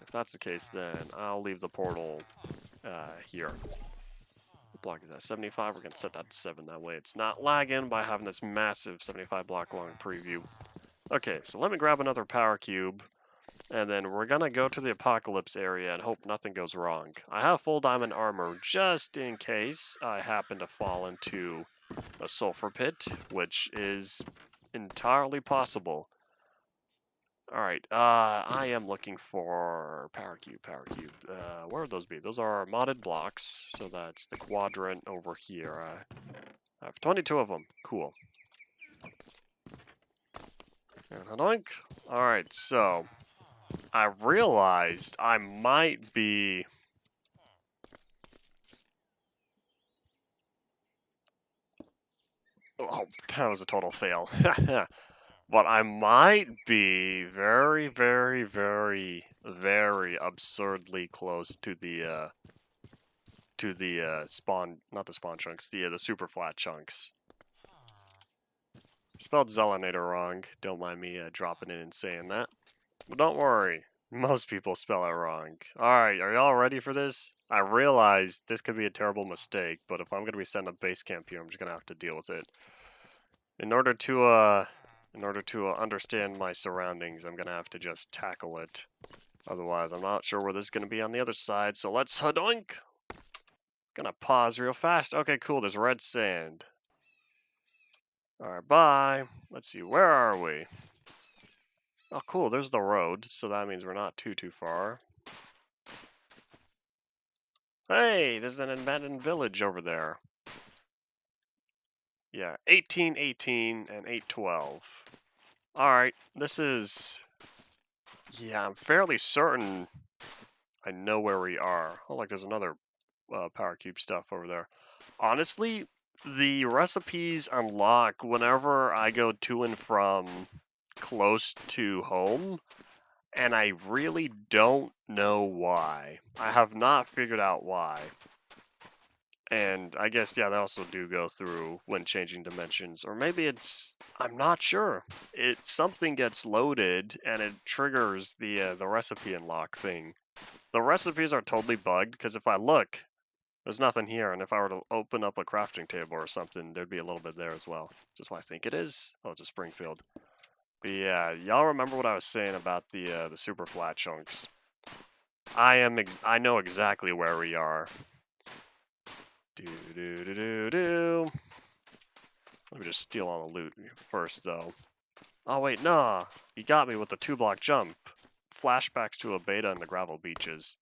If that's the case, then I'll leave the portal here. What block is that? 75? We're going to set that to 7. That way it's not lagging by having this massive 75 block long preview. Okay, so let me grab another power cube. And then we're going to go to the apocalypse area and hope nothing goes wrong. I have full diamond armor just in case I happen to fall into a sulfur pit, which is entirely possible. Alright, I am looking for power cube. Where would those be? Those are modded blocks, so that's the quadrant over here. I have 22 of them. Cool. And hodoink. Alright, so I realized I might be... Oh, that was a total fail. But I might be very, very, very, very absurdly close to the spawn, not the spawn chunks, the Superflat chunks. Spelled Zelanator wrong. Don't mind me dropping in and saying that. But don't worry, most people spell it wrong. Alright, are y'all ready for this? I realize this could be a terrible mistake, but if I'm going to be setting up base camp here, I'm just going to have to deal with it. In order to understand my surroundings, I'm going to have to just tackle it. Otherwise, I'm not sure where this is going to be on the other side, so let's hodoink! Gonna pause real fast. Okay, cool, there's red sand. Alright, bye. Let's see, where are we? Oh, cool, there's the road, so that means we're not too far. Hey, there's an abandoned village over there. Yeah, 1818 and 812. Alright, this is... Yeah, I'm fairly certain I know where we are. Oh, like there's another power cube stuff over there. Honestly, the recipes unlock whenever I go to and from close to home, and I really don't know why. I have not figured out why. And I guess, yeah, they also do go through when changing dimensions. Or maybe it's... I'm not sure. Something gets loaded, and it triggers the recipe unlock thing. The recipes are totally bugged, because if I look, There's nothing here, and if I were to open up a crafting table or something, there'd be a little bit there as well. Is this what I think it is? Oh, it's a Springfield. But yeah, y'all remember what I was saying about the Superflat chunks? I know exactly where we are. Do. Let me just steal all the loot first, though. Oh wait, nah. You got me with the 2-block jump. Flashbacks to a beta in the gravel beaches.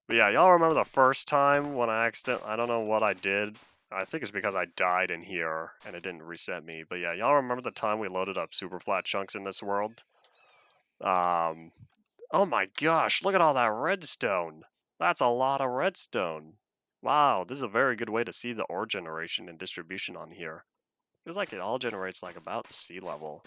But yeah, y'all remember the first time when I don't know what I did. I think it's because I died in here and it didn't reset me. But yeah, y'all remember the time we loaded up Superflat chunks in this world? Oh my gosh, look at all that redstone. That's a lot of redstone. Wow, this is a very good way to see the ore generation and distribution on here. Feels like it all generates like about sea level.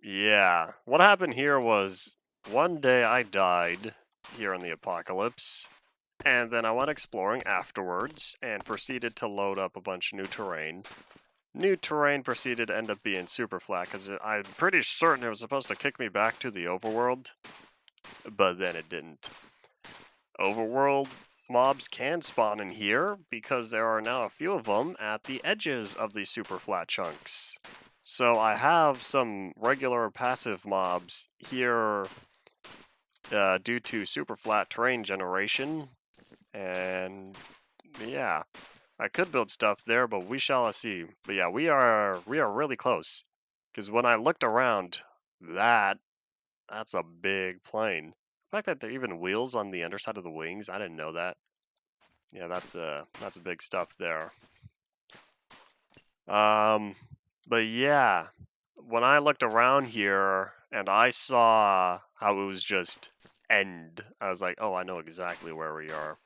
Yeah, what happened here was one day I died here in the apocalypse, and then I went exploring afterwards and proceeded to load up a bunch of new terrain. New terrain proceeded to end up being super flat because I'm pretty certain it was supposed to kick me back to the overworld, but then it didn't. Overworld mobs can spawn in here because there are now a few of them at the edges of the super flat chunks. So I have some regular passive mobs here due to super flat terrain generation, and yeah, I could build stuff there, but we shall see. But yeah, we are really close because when I looked around, that's a big plane. The fact that there are even wheels on the underside of the wings, I didn't know that. Yeah, that's big stuff there. But yeah, when I looked around here and I saw how it was just end, I was like, oh, I know exactly where we are.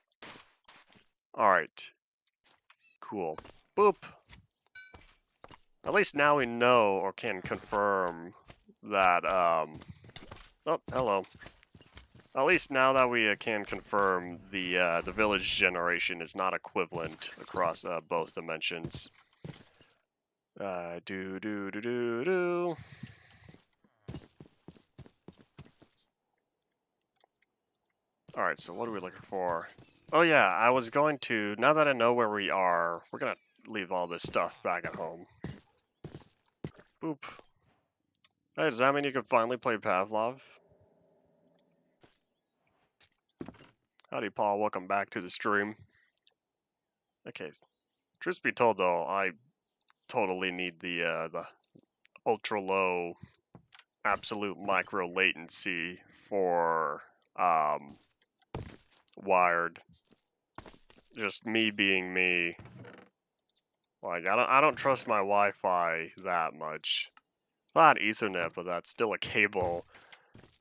All right, cool. Boop. At least now we know or can confirm that. Oh, hello. At least now that we can confirm the village generation is not equivalent across both dimensions. Do. Alright, so what are we looking for? Oh yeah, I was going to, now that I know where we are, we're gonna leave all this stuff back at home. Boop. Hey, does that mean you can finally play Pavlov? Howdy, Paul. Welcome back to the stream. Okay, truth be told though, I totally need the ultra low absolute micro latency for wired. Just me being me. Like I don't trust my Wi-Fi that much. Not Ethernet, but that's still a cable.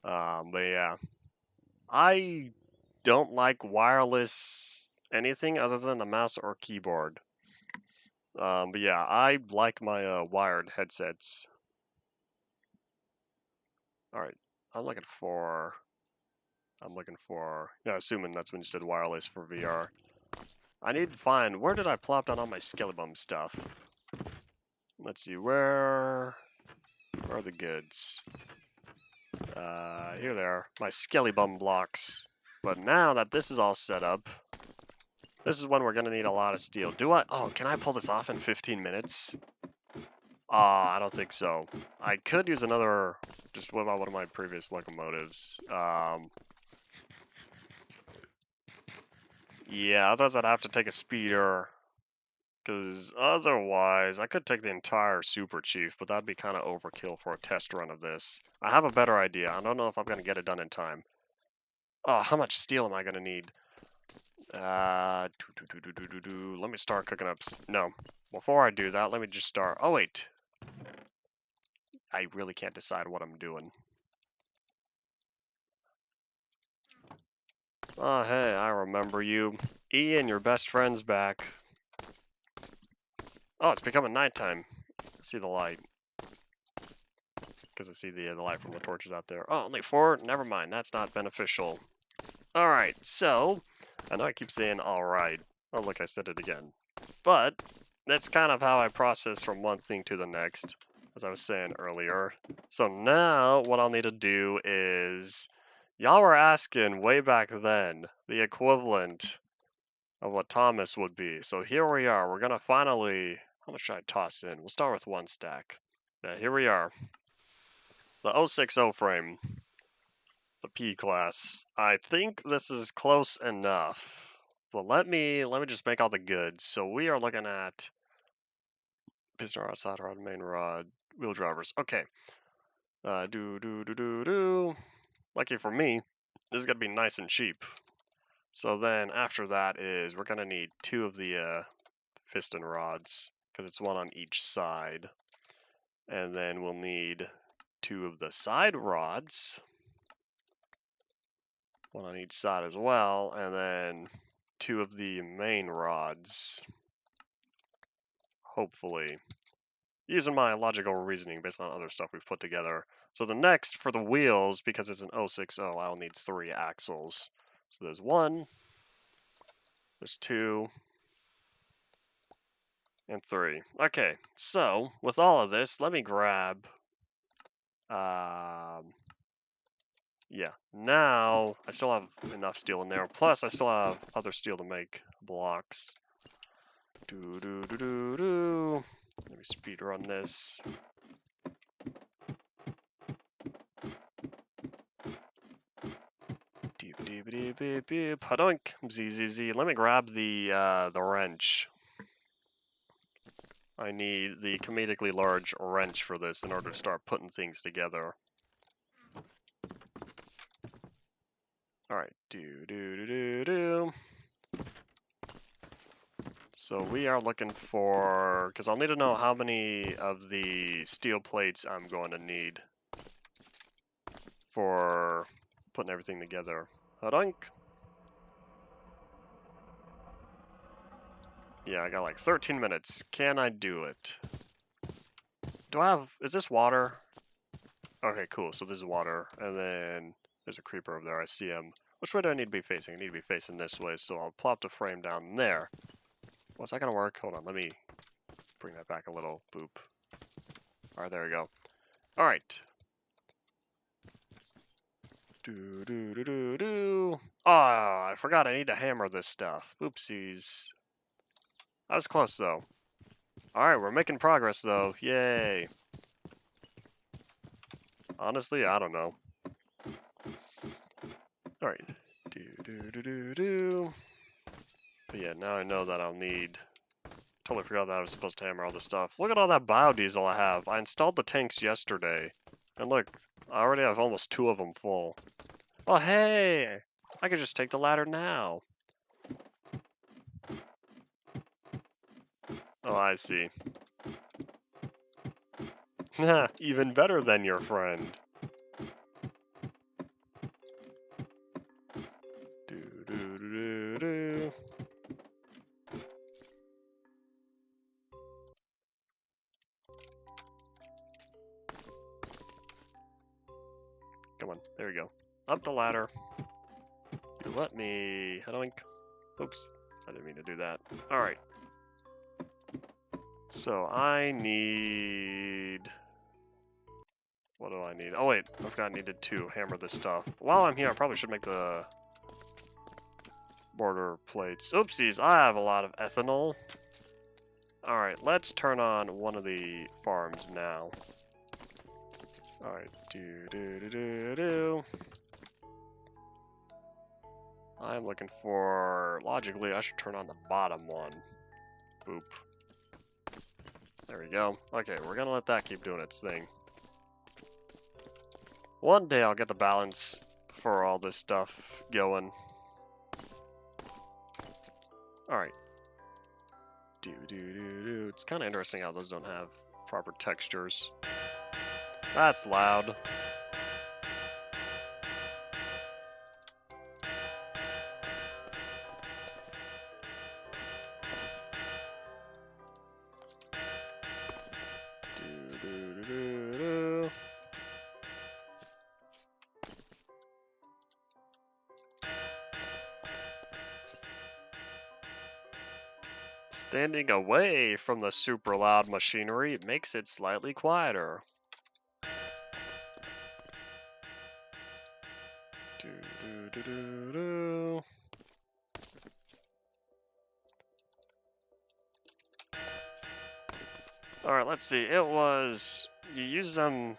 But yeah, I don't like wireless anything other than a mouse or keyboard. But yeah, I like my wired headsets. All right, I'm looking for. Yeah, assuming that's when you said wireless for VR. I need to find, where did I plop down all my Skellybum stuff? Let's see, where are the goods? Here they are, my Skellybum blocks. But now that this is all set up, this is when we're gonna need a lot of steel. Can I pull this off in 15 minutes? I don't think so. I could use another, just what about one of my previous locomotives? Yeah, otherwise I'd have to take a speeder, because otherwise I could take the entire Super Chief, but that'd be kind of overkill for a test run of this. I have a better idea. I don't know if I'm going to get it done in time. Oh, how much steel am I going to need? Let me start cooking up. No, before I do that, let me just start. Oh, wait. I really can't decide what I'm doing. Oh, hey, I remember you. Ian, your best friend's back. Oh, it's becoming nighttime. I see the light. Because I see the light from the torches out there. Oh, only 4? Never mind, that's not beneficial. Alright, so, I know I keep saying alright. Oh, look, I said it again. But, that's kind of how I process from one thing to the next, as I was saying earlier. So now, what I'll need to do is, Y'all were asking way back then the equivalent of what Thomas would be. So here we are. We're gonna finally. How much should I toss in? We'll start with 1 stack. Yeah, here we are. The 060 frame. The P class. I think this is close enough. But let me just make all the goods. So we are looking at piston rod, side rod, main rod, wheel drivers. Okay. Lucky for me, this is gonna be nice and cheap. So then after that is we're gonna need 2 of the piston rods because it's 1 on each side, and then we'll need 2 of the side rods, 1 on each side as well, and then 2 of the main rods. Hopefully, using my logical reasoning based on other stuff we've put together. So the next for the wheels, because it's an 060, I'll need 3 axles. So there's 1, there's 2, and 3. Okay, so with all of this, let me grab. Yeah, now I still have enough steel in there. Plus, I still have other steel to make blocks. Let me speed run this. Hadunk. ZZZ. Let me grab the wrench. I need the comedically large wrench for this in order to start putting things together. Alright, So we are looking for, because I'll need to know how many of the steel plates I'm going to need for putting everything together. Hadunk. Yeah, I got like 13 minutes. Can I do it? Do I have, is this water? Okay, cool. So this is water. And then there's a creeper over there. I see him. Which way do I need to be facing? I need to be facing this way. So I'll plop the frame down there. What's that going to work? Hold on. Let me bring that back a little. Boop. All right, there we go. All right. Ah, I forgot I need to hammer this stuff. Oopsies. That was close, though. All right, we're making progress, though. Yay. Honestly, I don't know. All right. But yeah, now I know that I'll need... Totally forgot that I was supposed to hammer all this stuff. Look at all that biodiesel I have. I installed the tanks yesterday. And look, I already have almost 2 of them full. Oh, hey! I could just take the ladder now. Oh, I see. Even better than your friend. Come on, there we go. Up the ladder. You let me... Doink. Oops, I didn't mean to do that. Alright. So I need... What do I need? Oh wait, I forgot I needed to hammer this stuff. While I'm here, I probably should make the border plates. Oopsies, I have a lot of ethanol. Alright, let's turn on one of the farms now. Alright, I'm looking for... Logically, I should turn on the bottom one. Boop. There we go. Okay, we're gonna let that keep doing its thing. One day I'll get the balance for all this stuff going. Alright. It's kind of interesting how those don't have proper textures. That's loud. Standing away from the super loud machinery makes it slightly quieter. Alright, let's see. It was... You use them...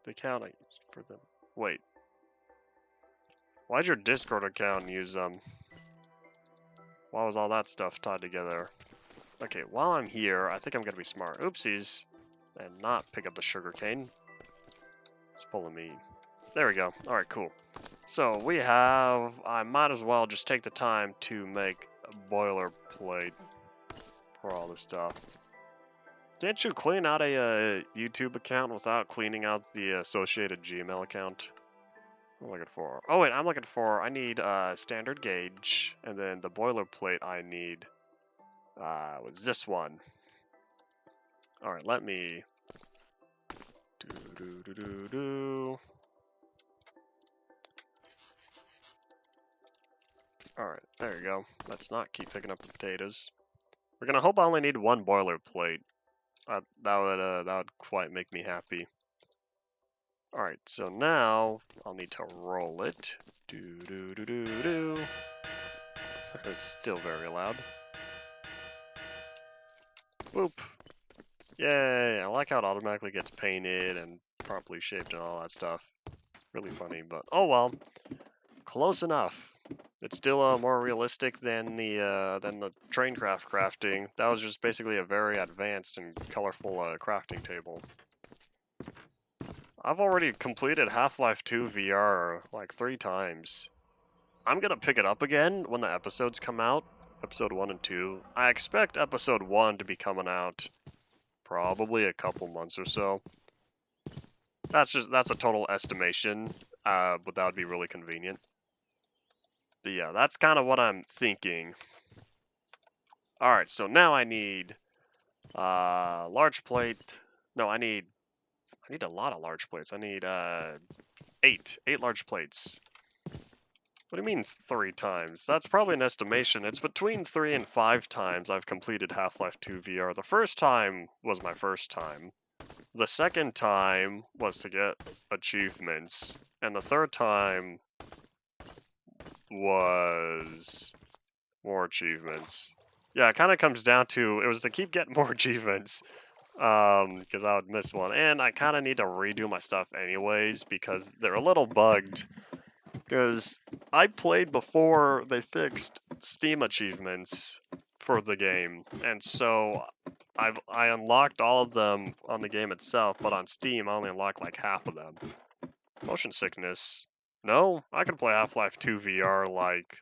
The account I used for them. Wait. Why'd your Discord account use them? Why was all that stuff tied together? Okay, while I'm here, I think I'm gonna be smart. Oopsies. And not pick up the sugarcane. It's pulling me. There we go. Alright, cool. So we have... I might as well just take the time to make a boilerplate for all this stuff. Can't you clean out a YouTube account without cleaning out the associated Gmail account? What am I looking for? Oh wait, I'm looking for... I need standard gauge, and then the boilerplate I need was this one. Alright, let me... Alright, there you go. Let's not keep picking up the potatoes. We're gonna hope I only need one boilerplate. That would quite make me happy. Alright, so now I'll need to roll it. It's still very loud. Boop. Yay, I like how it automatically gets painted and properly shaped and all that stuff. Really funny, but oh well. Close enough. It's still more realistic than the Traincraft crafting. That was just basically a very advanced and colorful crafting table. I've already completed Half-Life 2 VR like 3 times. I'm gonna pick it up again when the episodes come out, episode 1 and 2. I expect episode 1 to be coming out probably a couple months or so. That's a total estimation, but that would be really convenient. But yeah, that's kind of what I'm thinking. Alright, so now I need large plate. No, I need a lot of large plates. I need 8 large plates. What do you mean 3 times? That's probably an estimation. It's between 3 and 5 times I've completed Half-Life 2 VR. The first time was my first time. The second time was to get achievements. And the third time was more achievements. Yeah, it kind of comes down to, it was to keep getting more achievements. Because I would miss one. And I kind of need to redo my stuff anyways, because they're a little bugged. Because I played before they fixed Steam achievements for the game, and so I unlocked all of them on the game itself, but on Steam I only unlocked like half of them. Motion sickness. No, I could play Half-Life 2 VR like,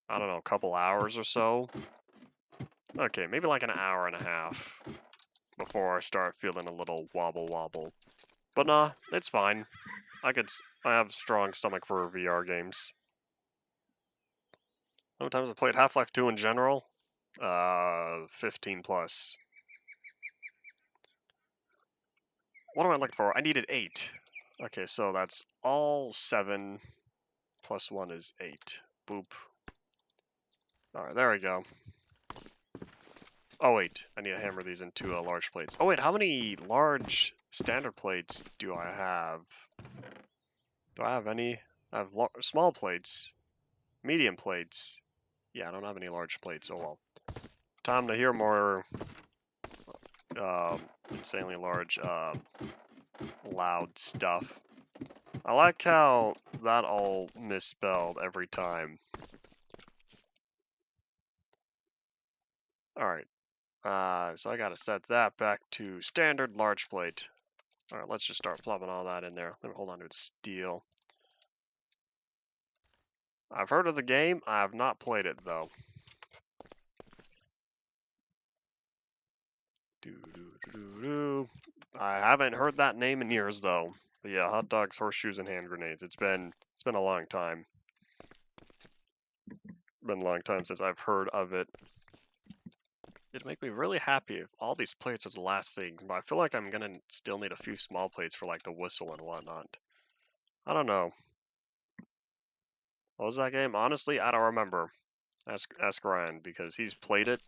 I don't know, a couple hours or so. Okay, maybe like an hour and a half before I start feeling a little wobble. But nah, it's fine. I have a strong stomach for VR games. How many times I played Half-Life 2 in general? 15 plus. What am I looking for? I needed 8. Okay, so that's all 7 plus 1 is 8. Boop. Alright, there we go. Oh wait, I need to hammer these into large plates. Oh wait, how many large standard plates do I have? Do I have any? I have small plates. Medium plates. Yeah, I don't have any large plates, oh well. Time to hear more insanely large, loud stuff. I like how that all misspelled every time. Alright, so I gotta set that back to standard large plate. Alright, let's just start plopping all that in there. Let me hold on to the steel. I've heard of the game, I have not played it though. I haven't heard that name in years though. But yeah, hot dogs, horseshoes, and hand grenades. It's been a long time. Been a long time since I've heard of it. It'd make me really happy if all these plates are the last thing, but I feel like I'm gonna still need a few small plates for like the whistle and whatnot. I don't know. What was that game? Honestly, I don't remember. Ask Ryan, because he's played it.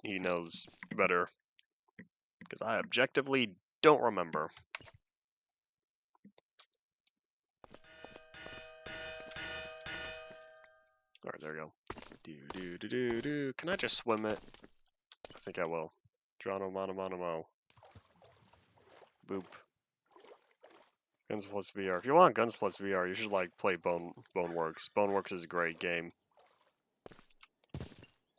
He knows better. Because I objectively don't remember. Alright, there we go. Do. Can I just swim it? I think I will. Drano mono. Boop. Guns plus VR. If you want Guns plus VR, you should like play Boneworks. Boneworks is a great game.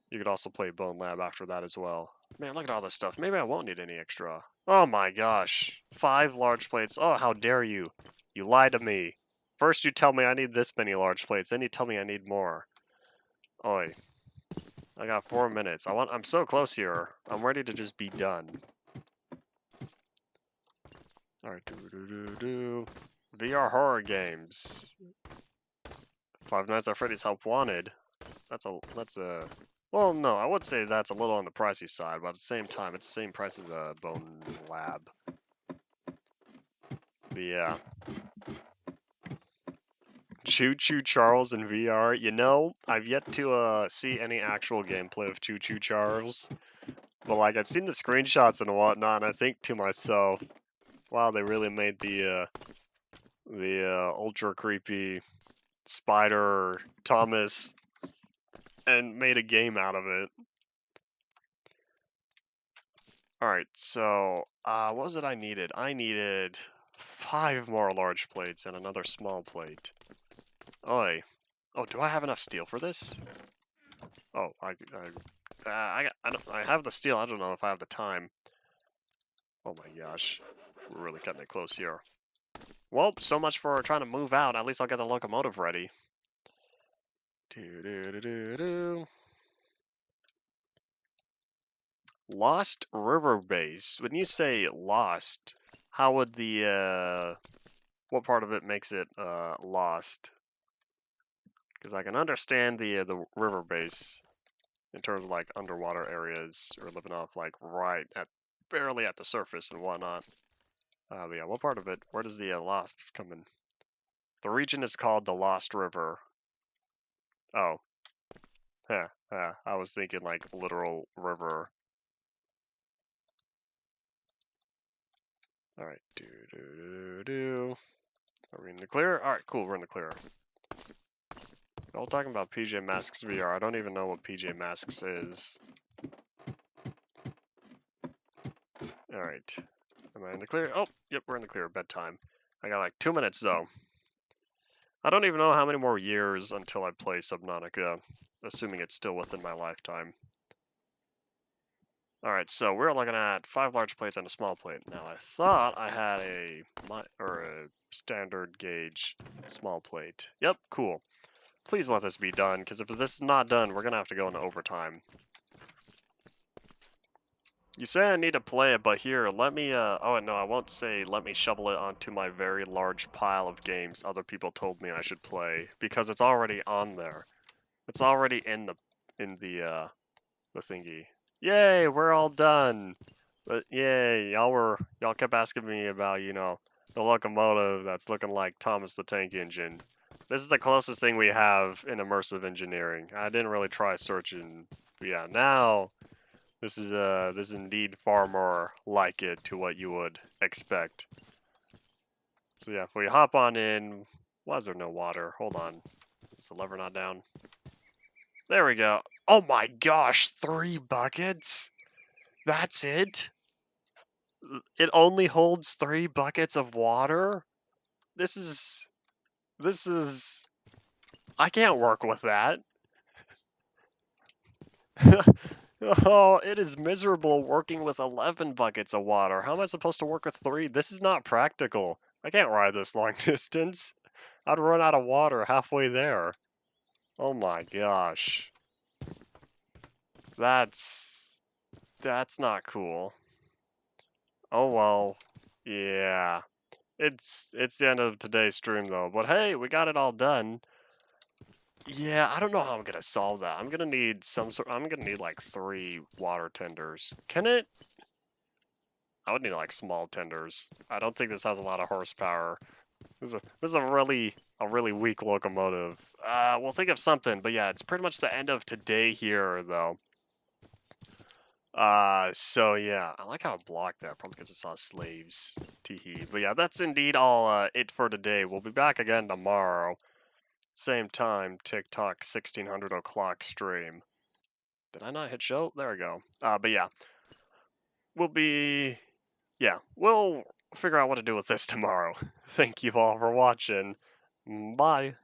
You could also play Bone Lab after that as well. Man, look at all this stuff. Maybe I won't need any extra. Oh my gosh. 5 large plates. Oh, how dare you. You lied to me. First you tell me I need this many large plates, then you tell me I need more. Oi. I got 4 minutes. I'm so close here. I'm ready to just be done. Alright, VR horror games. Five Nights at Freddy's Help Wanted. That's a well, no, I would say that's a little on the pricey side, but at the same time, it's the same price as a Bone Lab. But yeah. Choo Choo Charles in VR. You know, I've yet to see any actual gameplay of Choo Choo Charles. But like, I've seen the screenshots and whatnot, and I think to myself, wow, they really made the ultra creepy Spider Thomas and made a game out of it. Alright, so, what was it I needed? I needed 5 more large plates and another small plate. Oi. Oh, do I have enough steel for this? Oh, I have the steel, I don't know if I have the time. Oh my gosh. We're really cutting it close here. Well, so much for trying to move out. At least I'll get the locomotive ready. Lost River Base. When you say lost, how would the, what part of it makes it, lost? Because I can understand the river base in terms of like underwater areas or living off like right at, barely at the surface and whatnot. But yeah, what part of it, where does the lost come in? The region is called the Lost River. Oh. I was thinking like literal river. Alright, Are we in the clear? Alright, cool, we're in the clear. We're all talking about PJ Masks VR. I don't even know what PJ Masks is. Alright. Am I in the clear? Oh, yep, we're in the clear. Bedtime. I got like 2 minutes though. I don't even know how many more years until I play Subnautica, assuming it's still within my lifetime. Alright, so we're looking at 5 large plates and a small plate. Now I thought I had a standard gauge small plate. Yep, cool. Please let this be done, because if this is not done, we're gonna have to go into overtime. You say I need to play it, but here, let me, oh no, I won't say let me shovel it onto my very large pile of games other people told me I should play, because it's already on there. It's already in the thingy. Yay, we're all done! But yay, y'all kept asking me about, you know, the locomotive that's looking like Thomas the Tank Engine. This is the closest thing we have in immersive engineering. I didn't really try searching, but yeah, now this is indeed far more like it to what you would expect. So yeah, if we hop on in, why is there no water? Hold on, is the lever not down? There we go. Oh my gosh, 3 buckets? That's it? It only holds 3 buckets of water? This is, I can't work with that. Oh, it is miserable working with 11 buckets of water. How am I supposed to work with 3? This is not practical. I can't ride this long distance. I'd run out of water halfway there. Oh my gosh. That's not cool. Oh well. Yeah. It's the end of today's stream though. But hey, we got it all done. Yeah, I don't know how I'm gonna solve that. I'm gonna need I'm gonna need like 3 water tenders. Can it? I would need like small tenders. I don't think this has a lot of horsepower. This is a really weak locomotive. We'll think of something, but yeah, it's pretty much the end of today here though. So yeah, I like how it blocked that, probably because it saw slaves. Teehee. But yeah, that's indeed all it for today. We'll be back again tomorrow. same time, TikTok 1600 o'clock stream. Did I not hit show? There we go. But yeah, we'll figure out what to do with this tomorrow. Thank you all for watching. Bye.